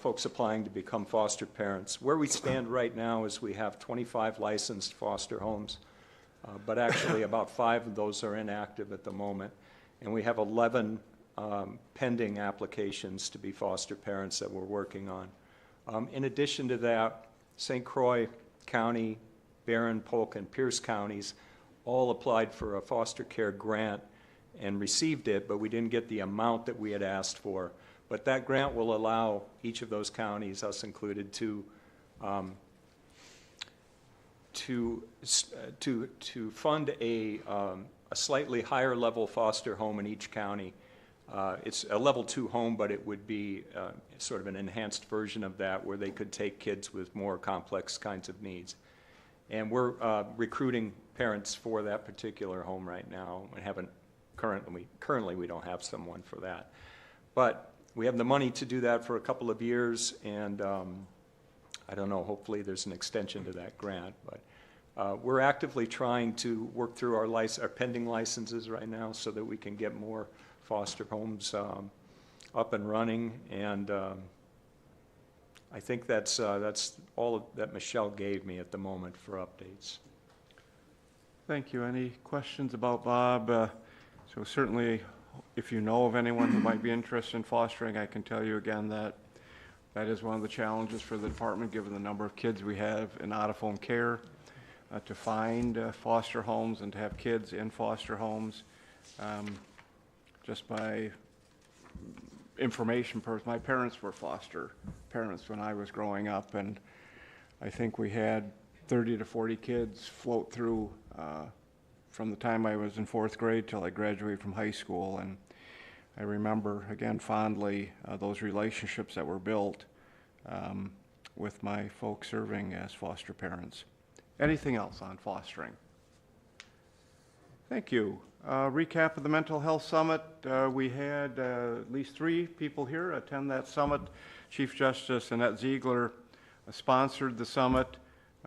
folks applying to become foster parents. Where we stand right now is we have 25 licensed foster homes, but actually about 5 of those are inactive at the moment. And we have 11 pending applications to be foster parents that we're working on. In addition to that, St. Croix County, Barron, Polk, and Pierce counties all applied for a foster care grant and received it, but we didn't get the amount that we had asked for. But that grant will allow each of those counties, us included, to fund a slightly higher level foster home in each county. It's a level 2 home, but it would be sort of an enhanced version of that where they could take kids with more complex kinds of needs. And we're recruiting parents for that particular home right now. We haven't currently we don't have someone for that. But we have the money to do that for a couple of years, and I don't know, hopefully there's an extension to that grant. But we're actively trying to work through our pending licenses right now so that we can get more foster homes up and running, and I think that's all that Michelle gave me at the moment for updates.
Thank you. Any questions about Bob? So certainly, if you know of anyone who might be interested in fostering, I can tell you again that that is one of the challenges for the department, given the number of kids we have in out-of-home care, to find foster homes and to have kids in foster homes. Just by information, my parents were foster parents when I was growing up, and I think we had 30 to 40 kids float through from the time I was in 4th grade till I graduated from high school. And I remember, again, fondly those relationships that were built with my folks serving as foster parents. Anything else on fostering? Thank you. Recap of the Mental Health Summit. We had at least 3 people here attend that summit. Chief Justice Annette Ziegler sponsored the summit.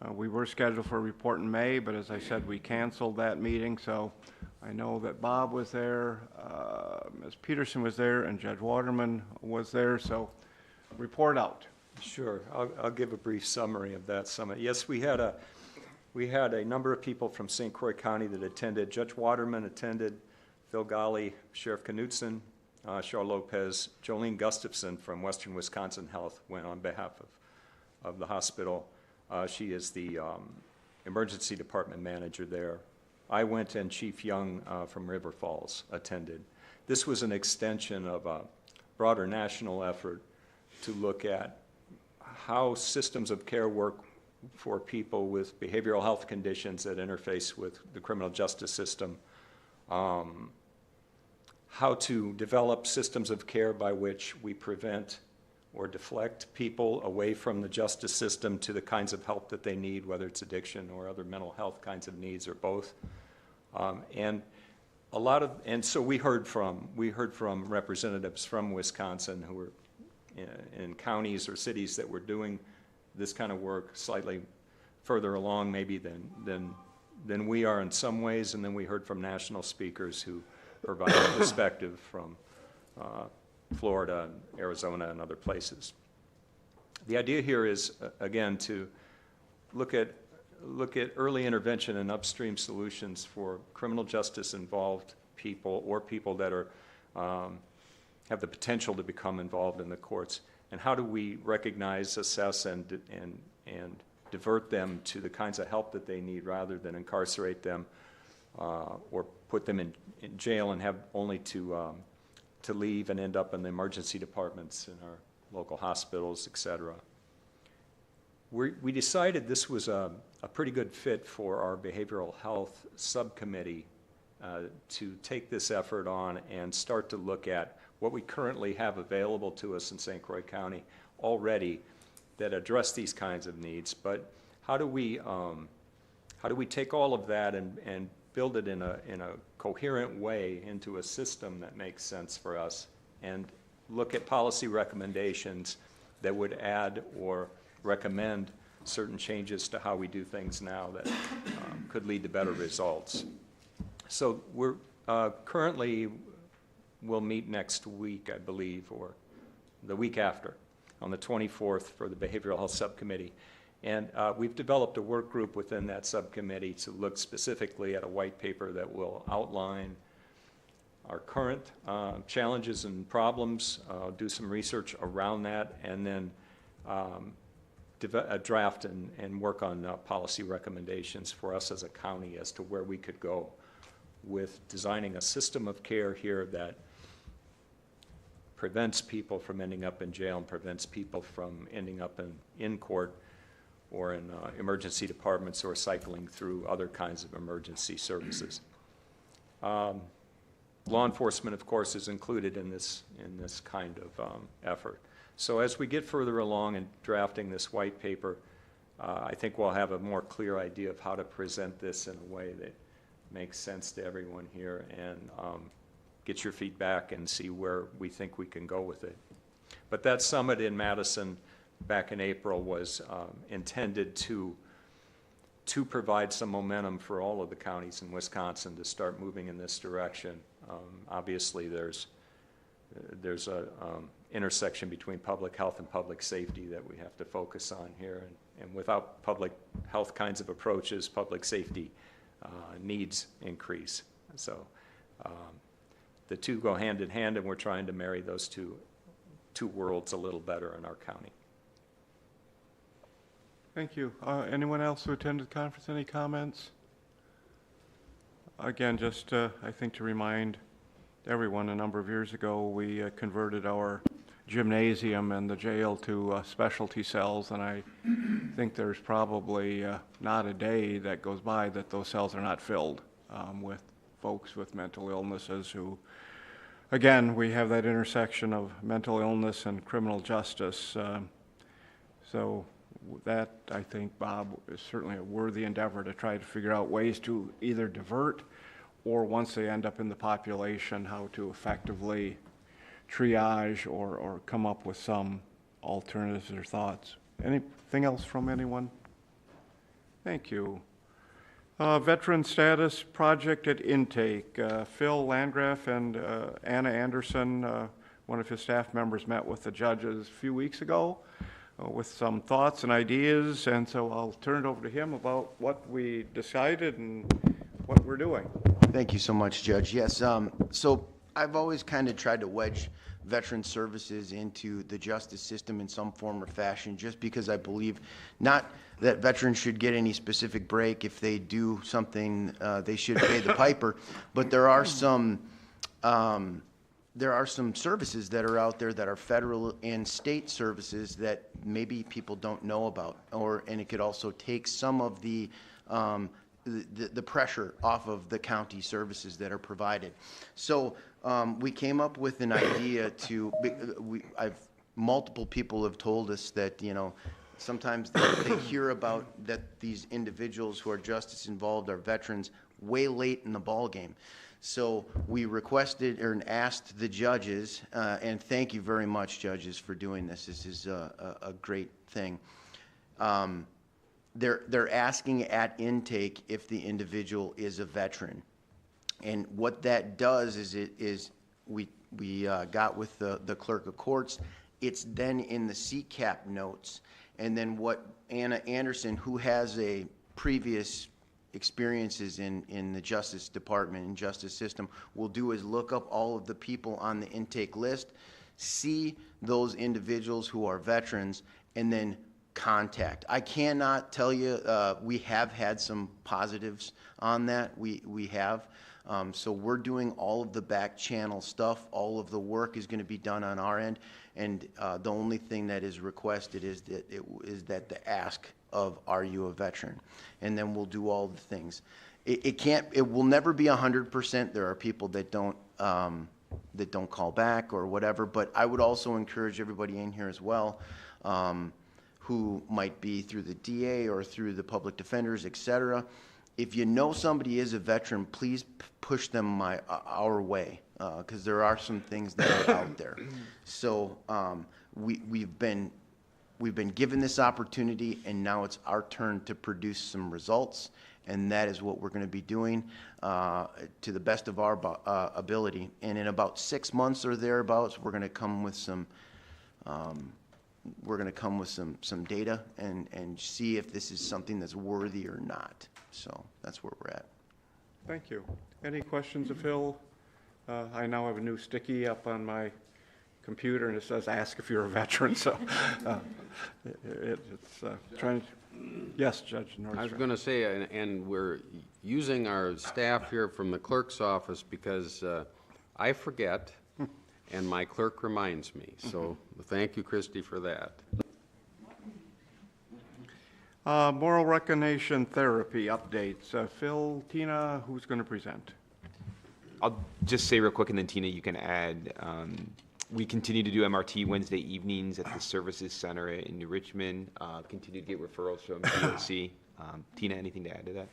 We were scheduled for a report in May, but as I said, we canceled that meeting. So I know that Bob was there, Ms. Peterson was there, and Judge Waterman was there. So report out.
Sure. I'll give a brief summary of that summit. Yes, we had a number of people from St. Croix County that attended. Judge Waterman attended, Phil Golly, Sheriff Knutson, Cheryl Lopez, Jolene Gustafson from Western Wisconsin Health went on behalf of the hospital. She is the emergency department manager there. I went, and Chief Young from River Falls attended. This was an extension of a broader national effort to look at how systems of care work for people with behavioral health conditions that interface with the criminal justice system, how to develop systems of care by which we prevent or deflect people away from the justice system to the kinds of help that they need, whether it's addiction or other mental health kinds of needs or both. And so we heard from representatives from Wisconsin who were in counties or cities that were doing this kind of work slightly further along maybe than we are in some ways, and then we heard from national speakers who provided perspective from Florida, Arizona, and other places. The idea here is, again, to look at look at early intervention and upstream solutions for criminal justice involved people or people that are have the potential to become involved in the courts, and how do we recognize, assess, and divert them to the kinds of help that they need rather than incarcerate them or put them in jail and have only to leave and end up in the emergency departments in our local hospitals, et cetera. We decided this was a pretty good fit for our behavioral health subcommittee to take this effort on and start to look at what we currently have available to us in St. Croix County already that address these kinds of needs. But how do we take all of that and build it in a coherent way into a system that makes sense for us, and look at policy recommendations that would add or recommend certain changes to how we do things now that could lead to better results. So we're currently, we'll meet next week, I believe, or the week after, on the 24th for the Behavioral Health Subcommittee. And we've developed a work group within that subcommittee to look specifically at a white paper that will outline our current challenges and problems, do some research around that, and then draft and work on policy recommendations for us as a county as to where we could go with designing a system of care here that prevents people from ending up in jail and prevents people from ending up in court or in emergency departments or cycling through other kinds of emergency services. Law enforcement, of course, is included in this kind of effort. So as we get further along in drafting this white paper, I think we'll have a more clear idea of how to present this in a way that makes sense to everyone here, and get your feedback and see where we think we can go with it. But that summit in Madison back in April was intended to provide some momentum for all of the counties in Wisconsin to start moving in this direction. Obviously, there's a intersection between public health and public safety that we have to focus on here, and without public health kinds of approaches, public safety needs increase. So the two go hand in hand, and we're trying to marry those two worlds a little better in our county.
Thank you. Anyone else who attended the conference, any comments? Again, just I think to remind everyone, a number of years ago, we converted our gymnasium and the jail to specialty cells, and I think there's probably not a day that goes by that those cells are not filled with folks with mental illnesses who, again, we have that intersection of mental illness and criminal justice. So that, I think, Bob, is certainly a worthy endeavor to try to figure out ways to either divert or, once they end up in the population, how to effectively triage or come up with some alternatives or thoughts. Anything else from anyone? Thank you. Veteran Status Project at Intake. Phil Landgraf and Anna Anderson, one of his staff members, met with the judges a few weeks ago with some thoughts and ideas, and so I'll turn it over to him about what we decided and what we're doing.
Thank you so much, Judge. Yes, so I've always kind of tried to wedge veteran services into the justice system in some form or fashion, just because I believe not that veterans should get any specific break. If they do something, they should pay the piper, but there are some services that are out there that are federal and state services that maybe people don't know about, and it could also take some of the pressure off of the county services that are provided. So we came up with an idea multiple people have told us that, sometimes they hear about that these individuals who are justice involved are veterans way late in the ball game. So we requested and asked the judges, and thank you very much, judges, for doing this. This is a great thing. They're asking at intake if the individual is a veteran, and what that does is we got with the clerk of courts. It's then in the CCAP notes, and then what Anna Anderson, who has a previous experiences in the Justice Department and justice system will do is look up all of the people on the intake list, see those individuals who are veterans, and then contact. I cannot tell you, we have had some positives on that. We have. So we're doing all of the back channel stuff. All of the work is going to be done on our end. And the only thing that is requested is that the ask of, are you a veteran? And then we'll do all the things. It will never be 100%. There are people that don't call back or whatever. But I would also encourage everybody in here as well, who might be through the DA or through the public defenders, et cetera. If you know somebody is a veteran, please push them our way, because there are some things that are out there. So we've been given this opportunity, and now it's our turn to produce some results, and that is what we're going to be doing to the best of our ability. And in about 6 months or thereabouts, we're going to come with some. We're going to come with some data and see if this is something that's worthy or not. So that's where we're at.
Thank you. Any questions of Phil? I now have a new sticky up on my computer, and it says, ask if you're a veteran. So it's trying to, yes, Judge Nordstrom.
I was going to say, and we're using our staff here from the clerk's office because I forget, and my clerk reminds me. So thank you, Christy, for that.
Moral recognition therapy updates. Phil, Tina, who's going to present?
I'll just say real quick, and then Tina, you can add. We continue to do MRT Wednesday evenings at the Services Center in New Richmond. Continue to get referrals from CJCC. Tina, anything to add to that?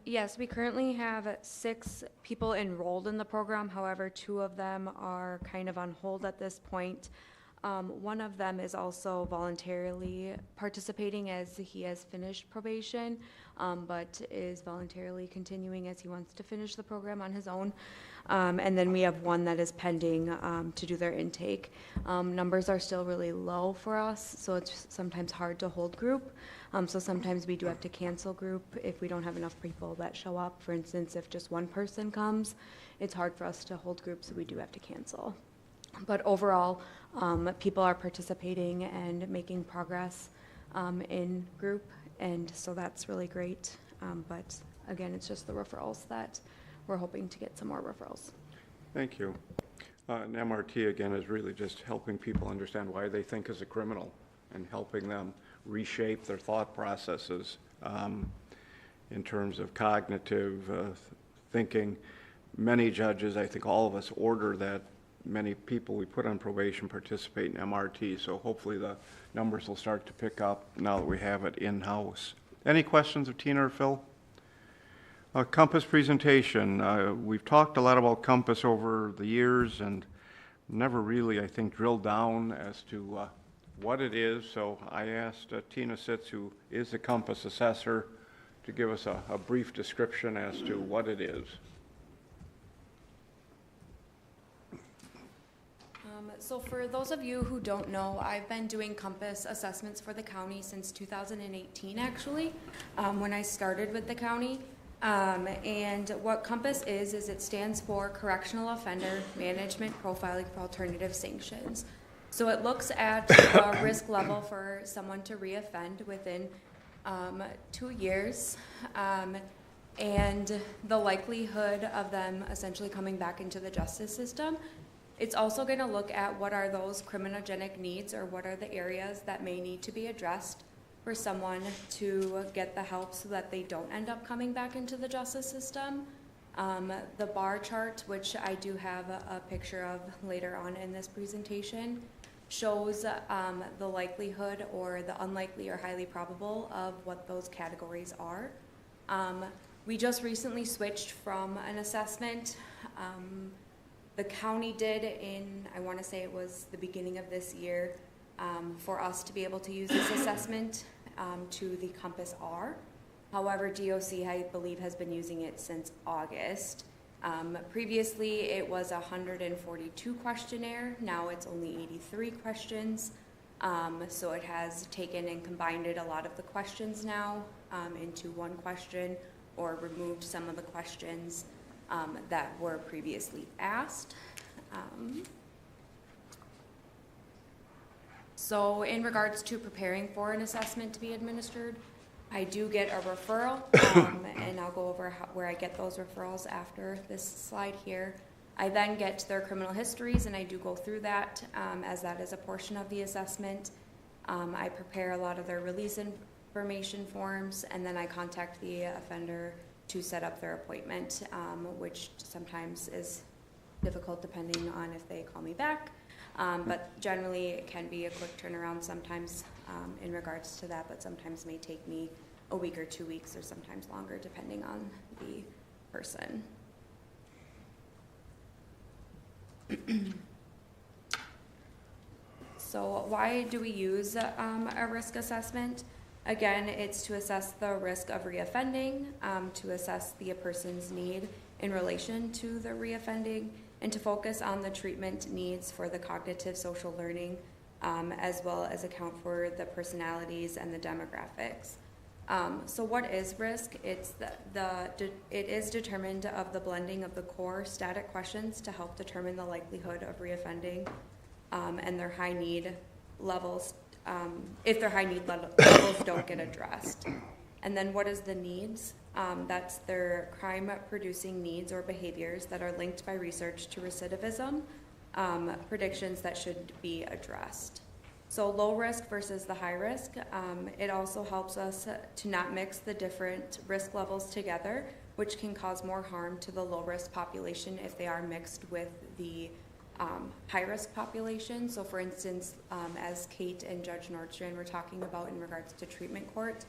Yes, we currently have 6 people enrolled in the program. However, 2 of them are kind of on hold at this point. One of them is also voluntarily participating as he has finished probation, but is voluntarily continuing as he wants to finish the program on his own. And then we have one that is pending to do their intake. Numbers are still really low for us, so it's sometimes hard to hold group. So sometimes we do have to cancel group if we don't have enough people that show up. For instance, if just one person comes, it's hard for us to hold group, so we do have to cancel. But overall, people are participating and making progress in group, and so that's really great. But again, it's just the referrals that we're hoping to get some more referrals.
Thank you. And MRT, again, is really just helping people understand why they think as a criminal and helping them reshape their thought processes in terms of cognitive thinking. Many judges, I think all of us, order that many people we put on probation participate in MRT, so hopefully the numbers will start to pick up now that we have it in-house. Any questions of Tina or Phil? Compass presentation. We've talked a lot about Compass over the years and never really, I think, drilled down as to what it is, so I asked Tina Sitz, who is the Compass assessor, to give us a brief description as to what it is.
So for those of you who don't know, I've been doing Compass assessments for the county since 2018, actually, when I started with the county. And what Compass is it stands for Correctional Offender Management Profiling for Alternative Sanctions. So it looks at a risk level for someone to reoffend within 2 years, and the likelihood of them essentially coming back into the justice system. It's also going to look at what are those criminogenic needs, or what are the areas that may need to be addressed for someone to get the help so that they don't end up coming back into the justice system. The bar chart, which I do have a picture of later on in this presentation, shows the likelihood or the unlikely or highly probable of what those categories are. We just recently switched from an assessment. The county did in, I want to say it was the beginning of this year, for us to be able to use this assessment to the Compass R. However, DOC, I believe, has been using it since August. Previously, it was a 142 questionnaire. Now it's only 83 questions. So it has taken and combined a lot of the questions now into one question, or removed some of the questions that were previously asked. So in regards to preparing for an assessment to be administered, I do get a referral, and I'll go over where I get those referrals after this slide here. I then get their criminal histories, and I do go through that as that is a portion of the assessment. I prepare a lot of their release information forms, and then I contact the offender to set up their appointment, which sometimes is difficult depending on if they call me back. But generally, it can be a quick turnaround sometimes in regards to that, but sometimes may take me a week or 2 weeks, or sometimes longer, depending on the person. So why do we use a risk assessment? Again, it's to assess the risk of reoffending, to assess the person's need in relation to the reoffending, and to focus on the treatment needs for the cognitive social learning, as well as account for the personalities and the demographics. So what is risk? It's it is determined of the blending of the core static questions to help determine the likelihood of reoffending, and their high need levels, if their high need levels don't get addressed. And then what is the needs? That's their crime-producing needs or behaviors that are linked by research to recidivism, predictions that should be addressed. So low risk versus the high risk, it also helps us to not mix the different risk levels together, which can cause more harm to the low risk population if they are mixed with the high risk population. So for instance, as Kate and Judge Nordstrand were talking about in regards to treatment court,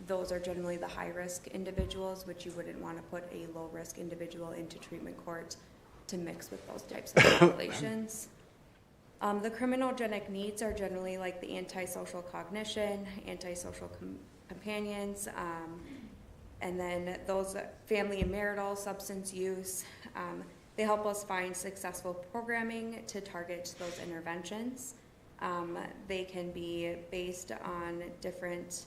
those are generally the high risk individuals, which you wouldn't want to put a low risk individual into treatment court to mix with those types of populations. The criminogenic needs are generally like the antisocial cognition, antisocial companions, and then those family and marital, substance use. They help us find successful programming to target those interventions. They can be based on different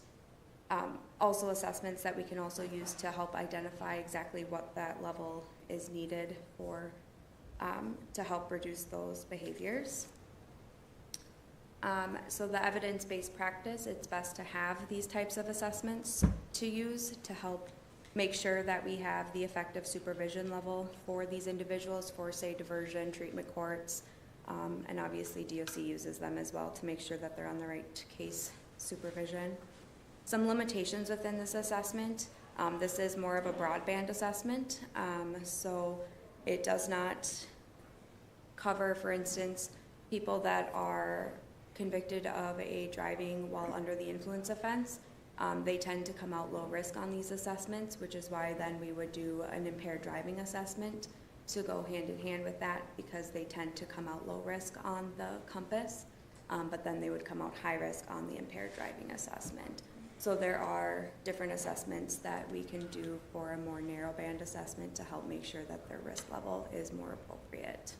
also assessments that we can also use to help identify exactly what that level is needed for to help reduce those behaviors. So the evidence-based practice, it's best to have these types of assessments to use to help make sure that we have the effective supervision level for these individuals for, say, diversion, treatment courts, and obviously DOC uses them as well to make sure that they're on the right case supervision. Some limitations within this assessment, this is more of a broadband assessment, so it does not cover, for instance, people that are convicted of a driving while under the influence offense. They tend to come out low risk on these assessments, which is why then we would do an impaired driving assessment to go hand in hand with that, because they tend to come out low risk on the compass, but then they would come out high risk on the impaired driving assessment. So there are different assessments that we can do for a more narrow band assessment to help make sure that their risk level is more appropriate.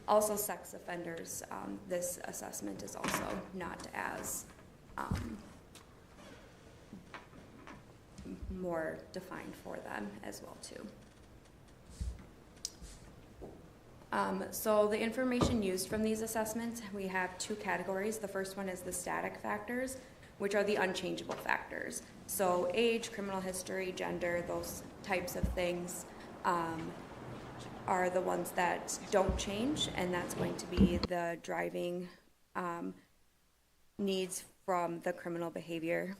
Also sex offenders, this assessment is also not as more defined for them as well too. So the information used from these assessments, we have two categories. The first one is the static factors, which are the unchangeable factors. So age, criminal history, gender, those types of things are the ones that don't change, and that's going to be the driving needs from the criminal behavior.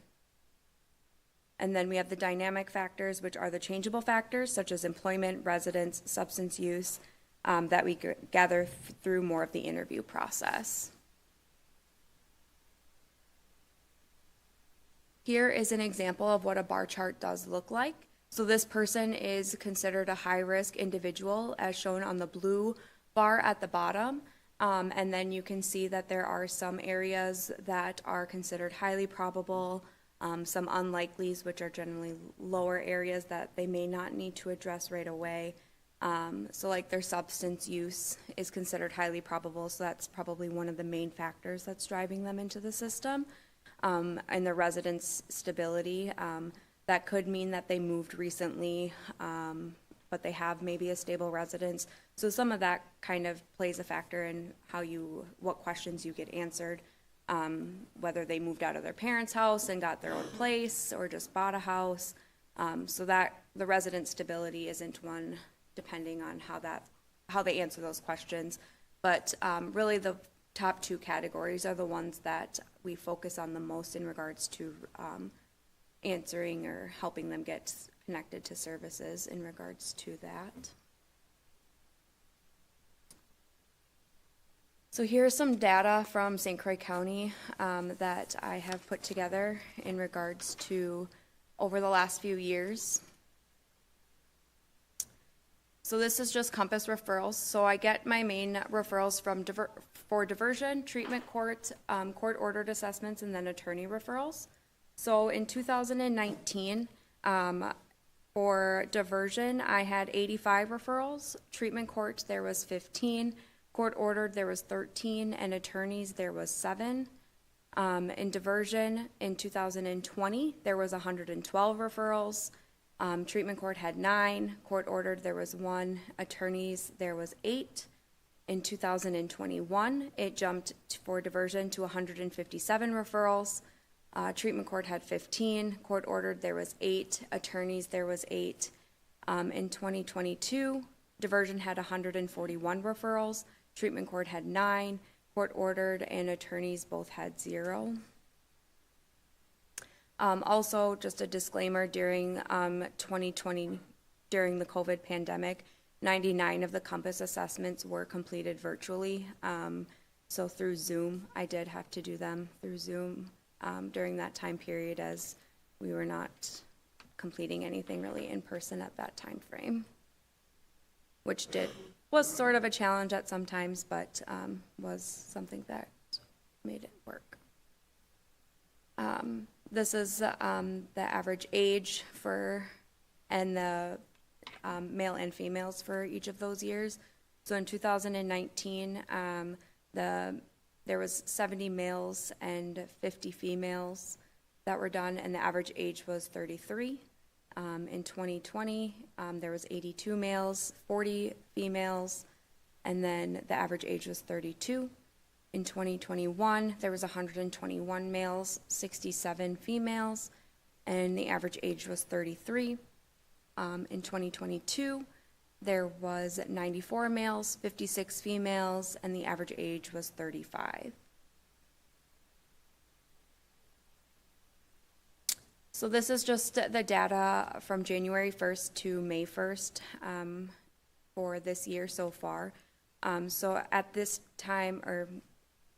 And then we have the dynamic factors, which are the changeable factors, such as employment, residence, substance use, that we gather through more of the interview process. Here is an example of what a bar chart does look like. So this person is considered a high-risk individual, as shown on the blue bar at the bottom. And then you can see that there are some areas that are considered highly probable, some unlikelies, which are generally lower areas that they may not need to address right away. So like their substance use is considered highly probable, so that's probably one of the main factors that's driving them into the system. And the residents' stability, that could mean that they moved recently, but they have maybe a stable residence. So some of that kind of plays a factor in what questions you get answered, whether they moved out of their parents' house and got their own place or just bought a house. So that the resident stability isn't one, depending on how they answer those questions. But really the top two categories are the ones that we focus on the most in regards to answering or helping them get connected to services in regards to that. So here's some data from St. Croix County that I have put together in regards to over the last few years. So this is just Compass referrals. So I get my main referrals from for diversion, treatment court, court-ordered assessments, and then attorney referrals. So in 2019, for diversion, I had 85 referrals. Treatment court, there was 15. Court-ordered, there was 13. And attorneys, there was 7. In diversion, in 2020, there was 112 referrals. Treatment court had 9, court ordered there was 1, attorneys there was 8. In 2021, it jumped for diversion to 157 referrals. Treatment court had 15, court ordered there was 8, attorneys there was 8. In 2022, diversion had 141 referrals, treatment court had 9, court ordered and attorneys both had 0. Also, just a disclaimer, during 2020, during the COVID pandemic, 99 of the Compass assessments were completed virtually. So through Zoom, I did have to do them through Zoom during that time period, as we were not completing anything really in person at that time frame, which was sort of a challenge at some times, but was something that made it work. This is the average age and the male and females for each of those years. So in 2019, there was 70 males and 50 females that were done, and the average age was 33. In 2020, there was 82 males, 40 females, and then the average age was 32. In 2021, there was 121 males, 67 females, and the average age was 33. In 2022, there was 94 males, 56 females, and the average age was 35. So this is just the data from January 1st to May 1st for this year so far. So at this time, or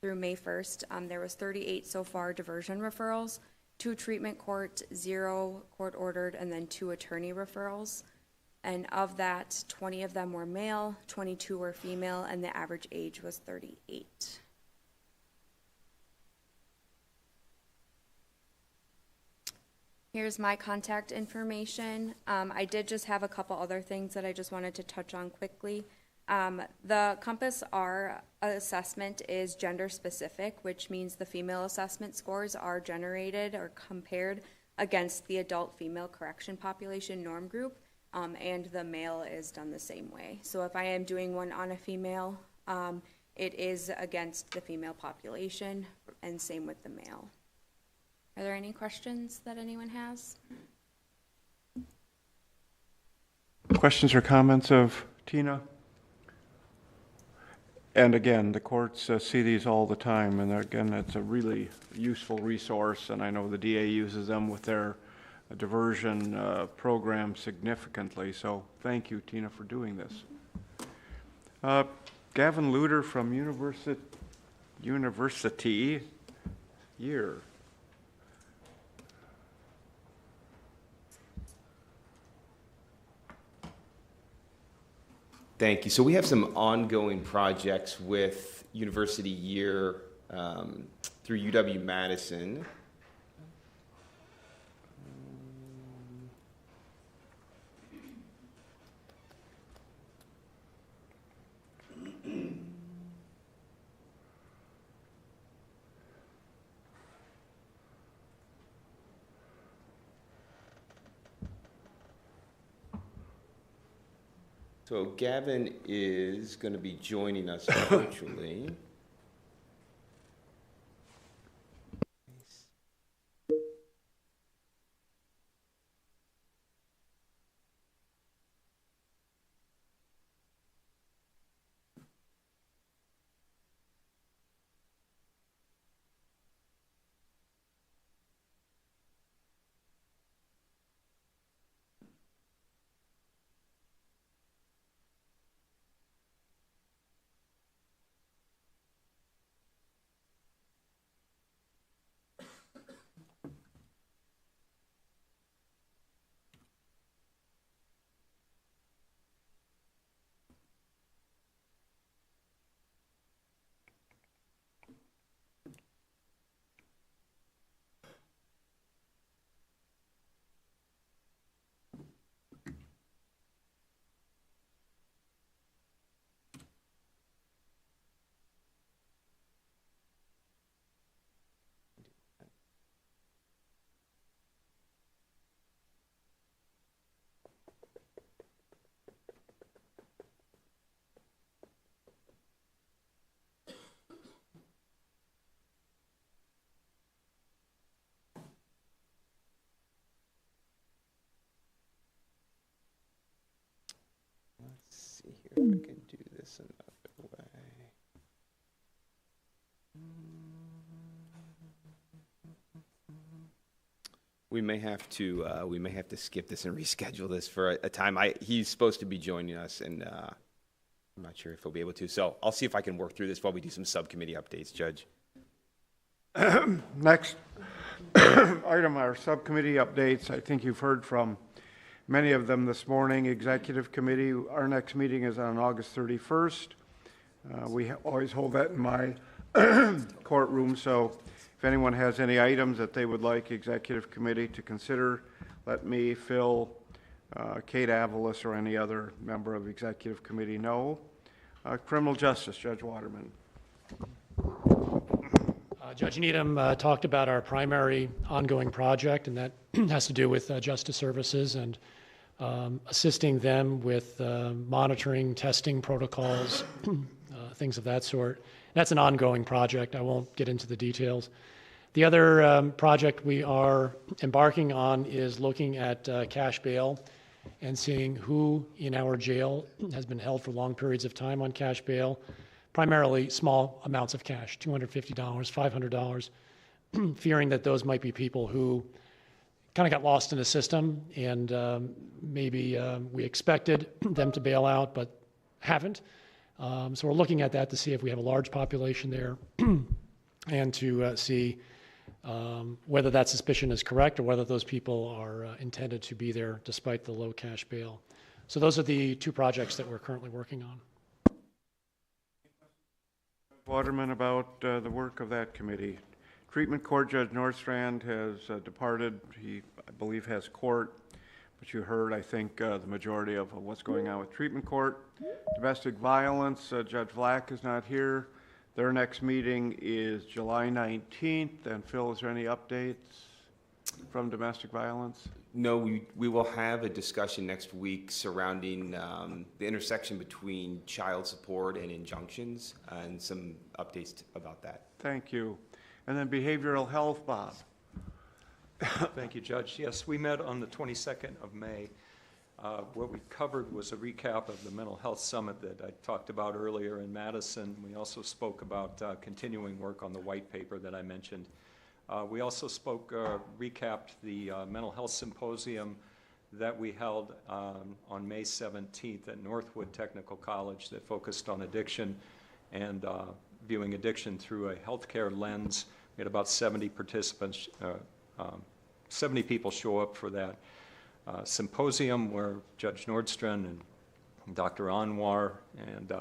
through May 1st, there was 38 so far diversion referrals, 2 treatment court, 0 court ordered, and then 2 attorney referrals. And of that, 20 of them were male, 22 were female, and the average age was 38. Here's my contact information. I did just have a couple other things that I just wanted to touch on quickly. The Compass R assessment is gender specific, which means the female assessment scores are generated or compared against the adult female correction population norm group, and the male is done the same way. So if I am doing one on a female, it is against the female population, and same with the male. Are there any questions that anyone has?
Questions or comments of Tina? And again, the courts see these all the time, and again, it's a really useful resource, and I know the DA uses them with their diversion program significantly, so thank you, Tina, for doing this. Gavin Luder from University Year.
Thank you. So we have some ongoing projects with University Year through UW-Madison. So Gavin is going to be joining us virtually. Let's see here if I can do this another way. We may have to skip this and reschedule this for a time. He's supposed to be joining us, and I'm not sure if he'll be able to. So I'll see if I can work through this while we do some subcommittee updates, Judge.
Next item are subcommittee updates. I think you've heard from many of them this morning. Executive Committee, our next meeting is on August 31st. We always hold that in my courtroom, so if anyone has any items that they would like Executive Committee to consider, let me, Phil, Kate Avalos, or any other member of Executive Committee know. Criminal Justice, Judge Waterman.
Judge Needham talked about our primary ongoing project, and that has to do with justice services and assisting them with monitoring, testing protocols, things of that sort. That's an ongoing project. I won't get into the details. The other project we are embarking on is looking at cash bail and seeing who in our jail has been held for long periods of time on cash bail, primarily small amounts of cash, $250, $500, fearing that those might be people who kind of got lost in the system and maybe we expected them to bail out but haven't. So we're looking at that to see if we have a large population there and to see whether that suspicion is correct or whether those people are intended to be there despite the low cash bail. So those are the two projects that we're currently working on.
Waterman, about the work of that committee. Treatment Court Judge Nordstrand has departed. He, I believe, has court, but you heard, I think, the majority of what's going on with Treatment Court. Domestic violence, Judge Vlack is not here. Their next meeting is July 19th. And Phil, is there any updates from domestic violence?
No, we will have a discussion next week surrounding the intersection between child support and injunctions and some updates about that.
Thank you. And then behavioral health, Bob.
Thank you, Judge. Yes, we met on the 22nd of May. What we covered was a recap of the mental health summit that I talked about earlier in Madison. We also spoke about continuing work on the white paper that I mentioned. We also recapped the mental health symposium that we held on May 17th at Northwood Technical College that focused on addiction and viewing addiction through a healthcare lens. We had about 70 participants, 70 people show up for that symposium where Judge Nordstrand and Dr. Anwar and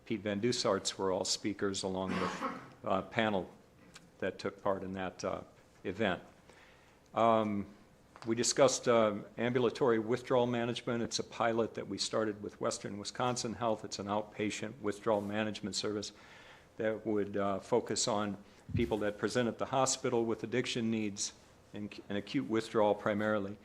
Pete Van Dusarts were all speakers along with a panel that took part in that event. We discussed ambulatory withdrawal management. It's a pilot that we started with Western Wisconsin Health. It's an outpatient withdrawal management service that would focus on people that present at the hospital with addiction needs and acute withdrawal primarily,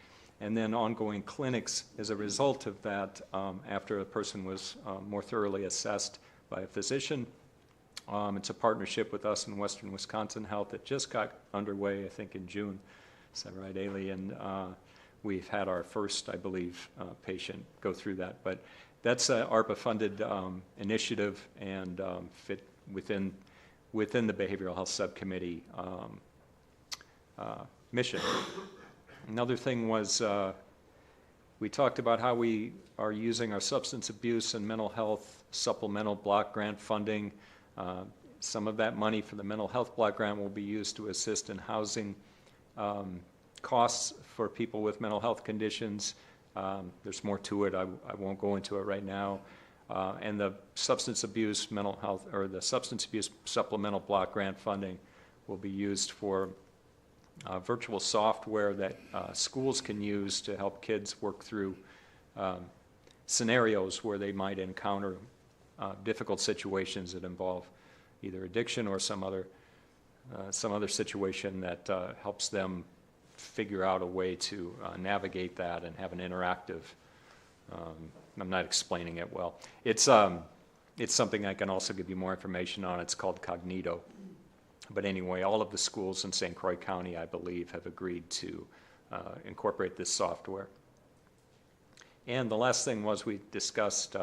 and then ongoing clinics as a result of that after a person was more thoroughly assessed by a physician. It's a partnership with us in Western Wisconsin Health that just got underway, I think, in June. Is that right, Ailey? And we've had our first, I believe, patient go through that. But that's an ARPA-funded initiative and fit within the Behavioral Health Subcommittee mission. Another thing was we talked about how we are using our substance abuse and mental health supplemental block grant funding. Some of that money for the mental health block grant will be used to assist in housing costs for people with mental health conditions. There's more to it. I won't go into it right now. And the substance abuse mental health, or the substance abuse supplemental block grant funding will be used for virtual software that schools can use to help kids work through scenarios where they might encounter difficult situations that involve either addiction or some other situation that helps them figure out a way to navigate that and have an interactive. I'm not explaining it well. It's something I can also give you more information on. It's called Cognito. But anyway, all of the schools in St. Croix County, I believe, have agreed to incorporate this software. And the last thing was we discussed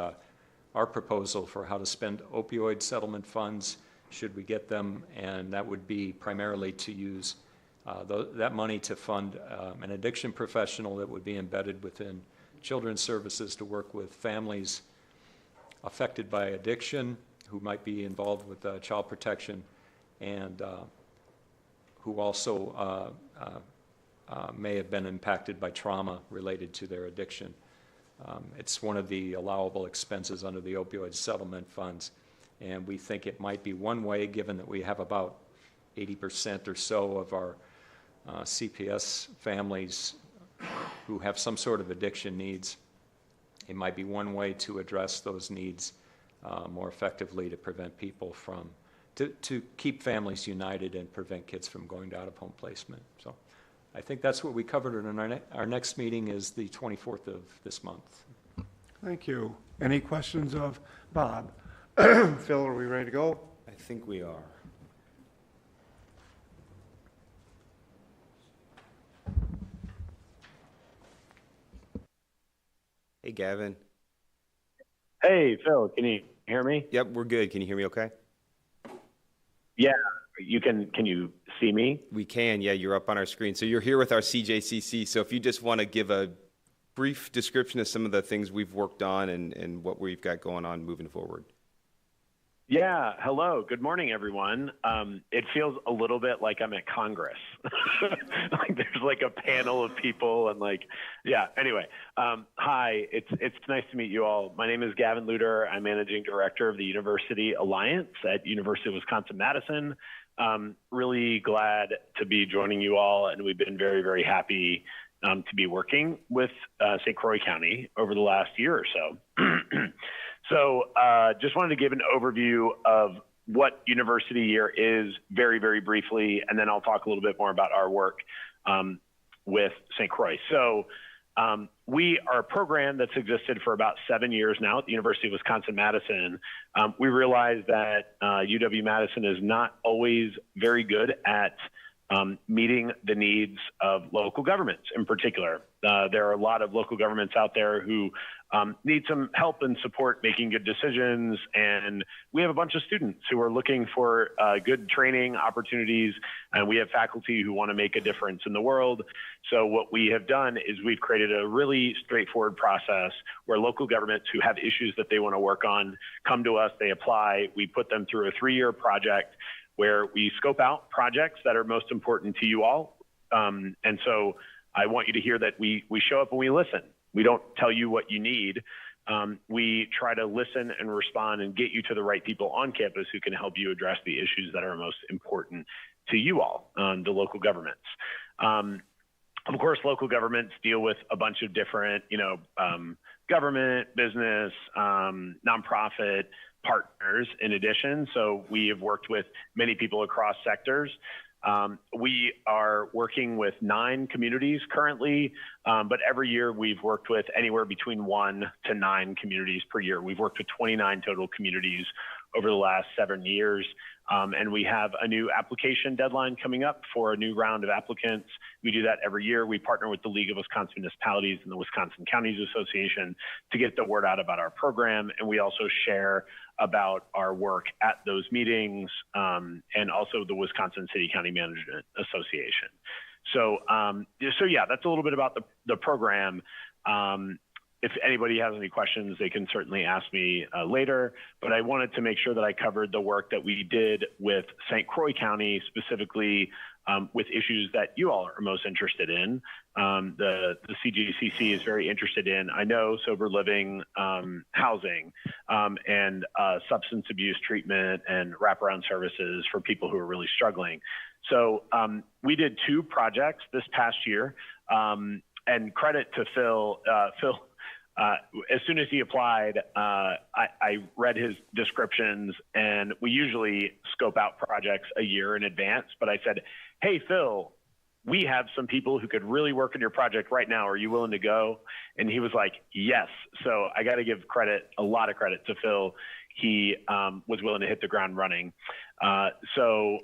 our proposal for how to spend opioid settlement funds, should we get them, and that would be primarily to use that money to fund an addiction professional that would be embedded within children's services to work with families affected by addiction who might be involved with child protection and who also may have been impacted by trauma related to their addiction. It's one of the allowable expenses under the opioid settlement funds, and we think it might be one way, given that we have about 80% or so of our CPS families who have some sort of addiction needs. It might be one way to address those needs more effectively to prevent people from, to keep families united and prevent kids from going to out-of-home placement. So I think that's what we covered, and our next meeting is the 24th of this month.
Thank you. Any questions of Bob? Phil, are we ready to go?
I think we are. Hey, Gavin.
Hey, Phil, can you hear me?
Yep, we're good. Can you hear me okay?
Yeah, you can you see me?
We can, yeah, you're up on our screen. So you're here with our CJCC. So if you just want to give a brief description of some of the things we've worked on and what we've got going on moving forward.
Yeah, hello. Good morning, everyone. It feels a little bit like I'm at Congress. Like there's like a panel of people and like, yeah, anyway. Hi, it's nice to meet you all. My name is Gavin Luter. I'm Managing Director of the University Alliance at University of Wisconsin-Madison. Really glad to be joining you all, and we've been very, very happy to be working with St. Croix County over the last year or so. So just wanted to give an overview of what University Year is very, very briefly, and then I'll talk a little bit more about our work with St. Croix. So we are a program that's existed for about 7 years now at the University of Wisconsin-Madison. We realize that UW-Madison is not always very good at meeting the needs of local governments in particular. There are a lot of local governments out there who need some help and support making good decisions, and we have a bunch of students who are looking for good training opportunities, and we have faculty who want to make a difference in the world. So what we have done is we've created a really straightforward process where local governments who have issues that they want to work on come to us, they apply, we put them through a 3-year project where we scope out projects that are most important to you all. And so I want you to hear that we show up and we listen. We don't tell you what you need. We try to listen and respond and get you to the right people on campus who can help you address the issues that are most important to you all, the local governments. Of course, local governments deal with a bunch of different, government, business, nonprofit partners in addition. So we have worked with many people across sectors. We are working with 9 communities currently, but every year we've worked with anywhere between 1 to 9 communities per year. We've worked with 29 total communities over the last 7 years. And we have a new application deadline coming up for a new round of applicants. We do that every year. We partner with the League of Wisconsin Municipalities and the Wisconsin Counties Association to get the word out about our program. And we also share about our work at those meetings, and also the Wisconsin City County Management Association. So yeah, that's a little bit about the program. If anybody has any questions, they can certainly ask me later, but I wanted to make sure that I covered the work that we did with St. Croix County, specifically with issues that you all are most interested in. The CJCC is very interested in, I know, sober living, housing, and substance abuse treatment and wraparound services for people who are really struggling. So we did 2 projects this past year, and credit to Phil. As soon as he applied, I read his descriptions, and we usually scope out projects a year in advance, but I said, hey, Phil, we have some people who could really work on your project right now. Are you willing to go? And he was like, yes. So I got to give credit, a lot of credit to Phil. He was willing to hit the ground running. So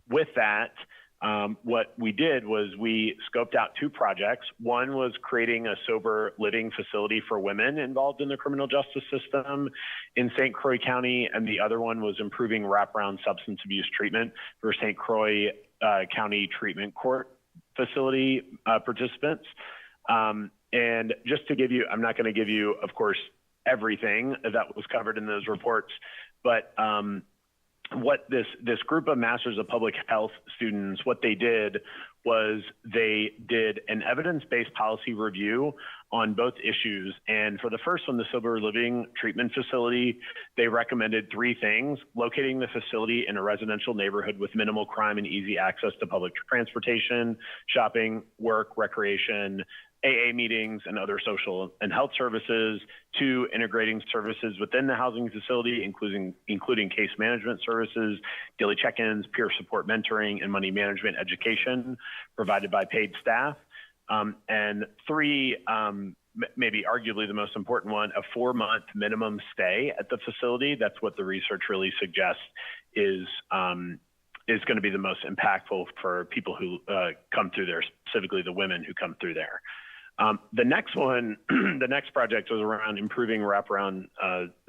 with that, what we did was we scoped out 2 projects. One was creating a sober living facility for women involved in the criminal justice system in St. Croix County, and the other one was improving wraparound substance abuse treatment for St. Croix County Treatment Court facility participants. And just to give you, I'm not going to give you, of course, everything that was covered in those reports, but what this group of Masters of Public Health students, what they did was they did an evidence-based policy review on both issues. And for the first one, the sober living treatment facility, they recommended 3 things: locating the facility in a residential neighborhood with minimal crime and easy access to public transportation, shopping, work, recreation, AA meetings, and other social and health services. 2, integrating services within the housing facility, including case management services, daily check-ins, peer support mentoring, and money management education provided by paid staff. And 3, maybe arguably the most important one, a 4-month minimum stay at the facility. That's what the research really suggests is going to be the most impactful for people who come through there, specifically the women who come through there. The next one, the next project was around improving wraparound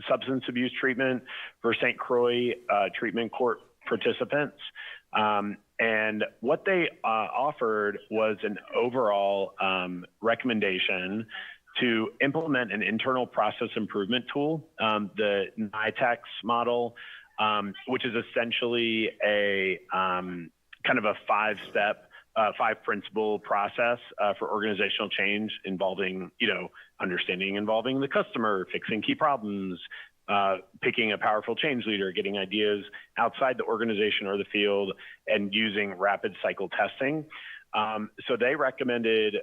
substance abuse treatment for St. Croix treatment court participants. And what they offered was an overall recommendation to implement an internal process improvement tool, the NITEX model, which is essentially a kind of a 5-step 5-principle process for organizational change involving, understanding involving the customer, fixing key problems, picking a powerful change leader, getting ideas outside the organization or the field, and using rapid cycle testing. So they recommended,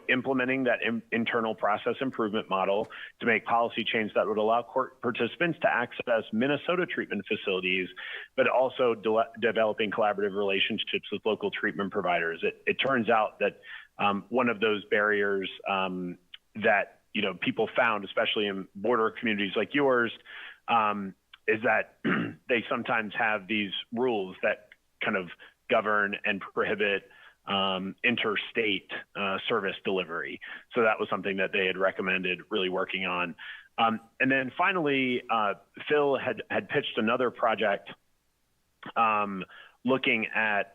implementing that internal process improvement model to make policy change that would allow court participants to access Minnesota treatment facilities, but also developing collaborative relationships with local treatment providers. It turns out that one of those barriers that people found, especially in border communities like yours, is that they sometimes have these rules that kind of govern and prohibit interstate service delivery. So that was something that they had recommended really working on. And then finally, Phil had pitched another project looking at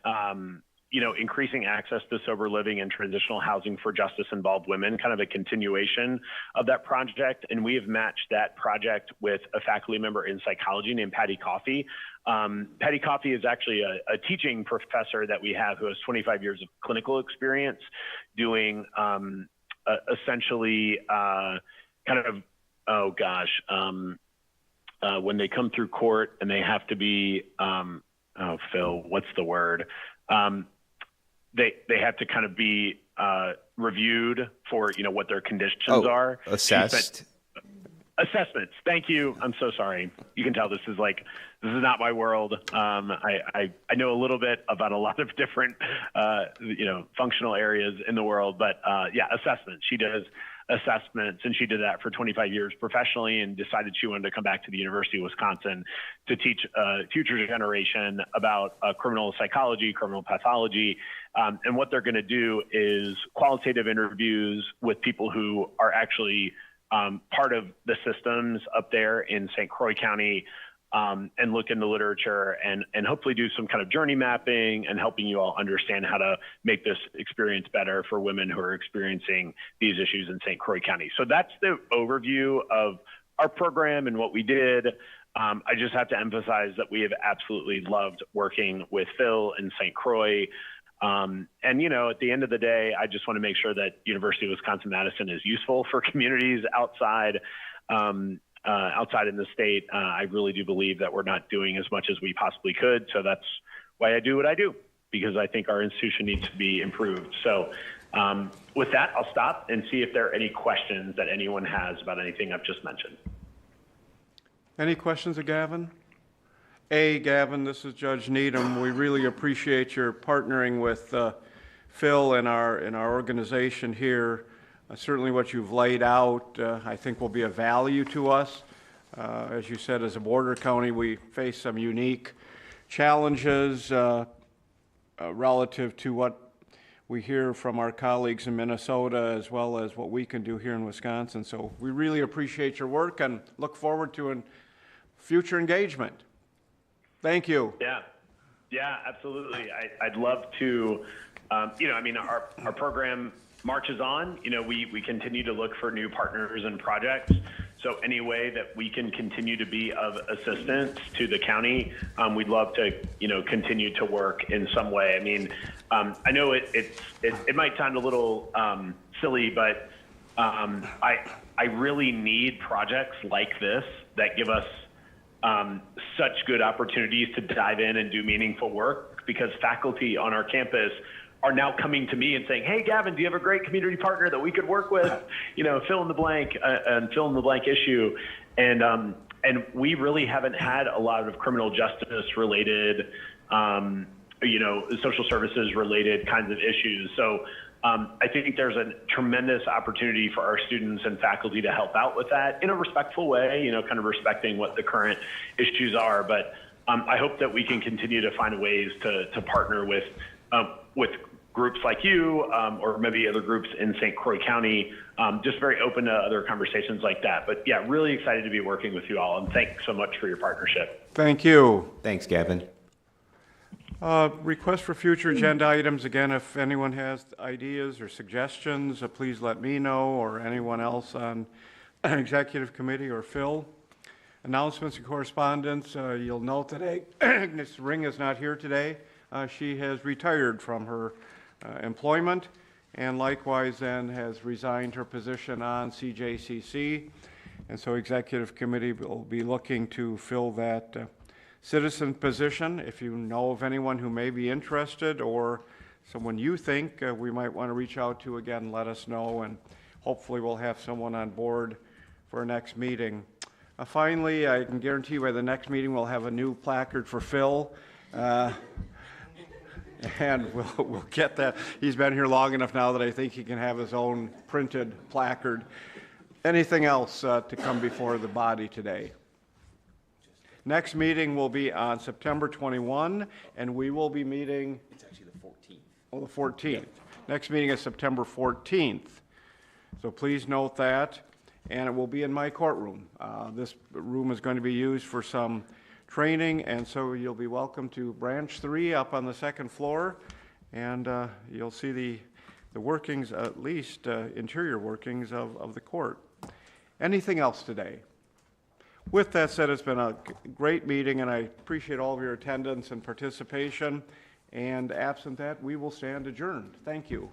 increasing access to sober living and transitional housing for justice-involved women, kind of a continuation of that project. And we have matched that project with a faculty member in psychology named Patty Coffey. Patty Coffey is actually a teaching professor that we have who has 25 years of clinical experience doing essentially kind of, when they come through court and they have to be, Phil, what's the word? They have to kind of be reviewed for what their conditions are.
Assessed.
Assessments. Thank you. I'm so sorry. You can tell this is not my world. I know a little bit about a lot of different, functional areas in the world, but yeah, assessments. She does assessments, and she did that for 25 years professionally, and decided she wanted to come back to the University of Wisconsin to teach future generation about criminal psychology, criminal pathology, and what they're going to do is qualitative interviews with people who are actually part of the systems up there in St. Croix County, and look in the literature and hopefully do some kind of journey mapping and helping you all understand how to make this experience better for women who are experiencing these issues in St. Croix County. So that's the overview of our program and what we did. I just have to emphasize that we have absolutely loved working with Phil in St. Croix. And, at the end of the day, I just want to make sure that University of Wisconsin-Madison is useful for communities outside in the state. I really do believe that we're not doing as much as we possibly could. So that's why I do what I do, because I think our institution needs to be improved. So with that, I'll stop and see if there are any questions that anyone has about anything I've just mentioned.
Any questions of Gavin? Gavin, this is Judge Needham. We really appreciate your partnering with Phil and our organization here. Certainly what you've laid out, I think, will be of value to us. As you said, as a border county, we face some unique challenges relative to what we hear from our colleagues in Minnesota, as well as what we can do here in Wisconsin. So we really appreciate your work and look forward to future engagement. Thank you.
Yeah, absolutely. I'd love to, our program marches on. We continue to look for new partners and projects. So any way that we can continue to be of assistance to the county, we'd love to, continue to work in some way. I know it might sound a little silly, but I really need projects like this that give us such good opportunities to dive in and do meaningful work, because faculty on our campus are now coming to me and saying, hey, Gavin, do you have a great community partner that we could work with? Fill in the blank and fill in the blank issue. And we really haven't had a lot of criminal justice related, social services related kinds of issues. So I think there's a tremendous opportunity for our students and faculty to help out with that in a respectful way, kind of respecting what the current issues are. But I hope that we can continue to find ways to partner with groups like you, or maybe other groups in St. Croix County, just very open to other conversations like that. But yeah, really excited to be working with you all, and thanks so much for your partnership.
Thank you.
Thanks, Gavin.
Request for future agenda items. Again, if anyone has ideas or suggestions, please let me know, or anyone else on executive committee or Phil. Announcements and correspondence. You'll note today, Ms. Ring is not here today. She has retired from her employment, and likewise then has resigned her position on CJCC. And so executive committee will be looking to fill that citizen position. If you know of anyone who may be interested, or someone you think we might want to reach out to, again, let us know, and hopefully we'll have someone on board for our next meeting. Finally, I can guarantee you by the next meeting we'll have a new placard for Phil. And we'll get that. He's been here long enough now that I think he can have his own printed placard. Anything else to come before the body today? Next meeting will be on September 21, and we will be meeting...
It's actually the 14th.
Oh, the 14th. Next meeting is September 14th. So please note that, and it will be in my courtroom. This room is going to be used for some training, and so you'll be welcome to branch 3 up on the second floor, and you'll see the workings, at least interior workings of the court. Anything else today? With that said, it's been a great meeting, and I appreciate all of your attendance and participation, and absent that, we will stand adjourned. Thank you.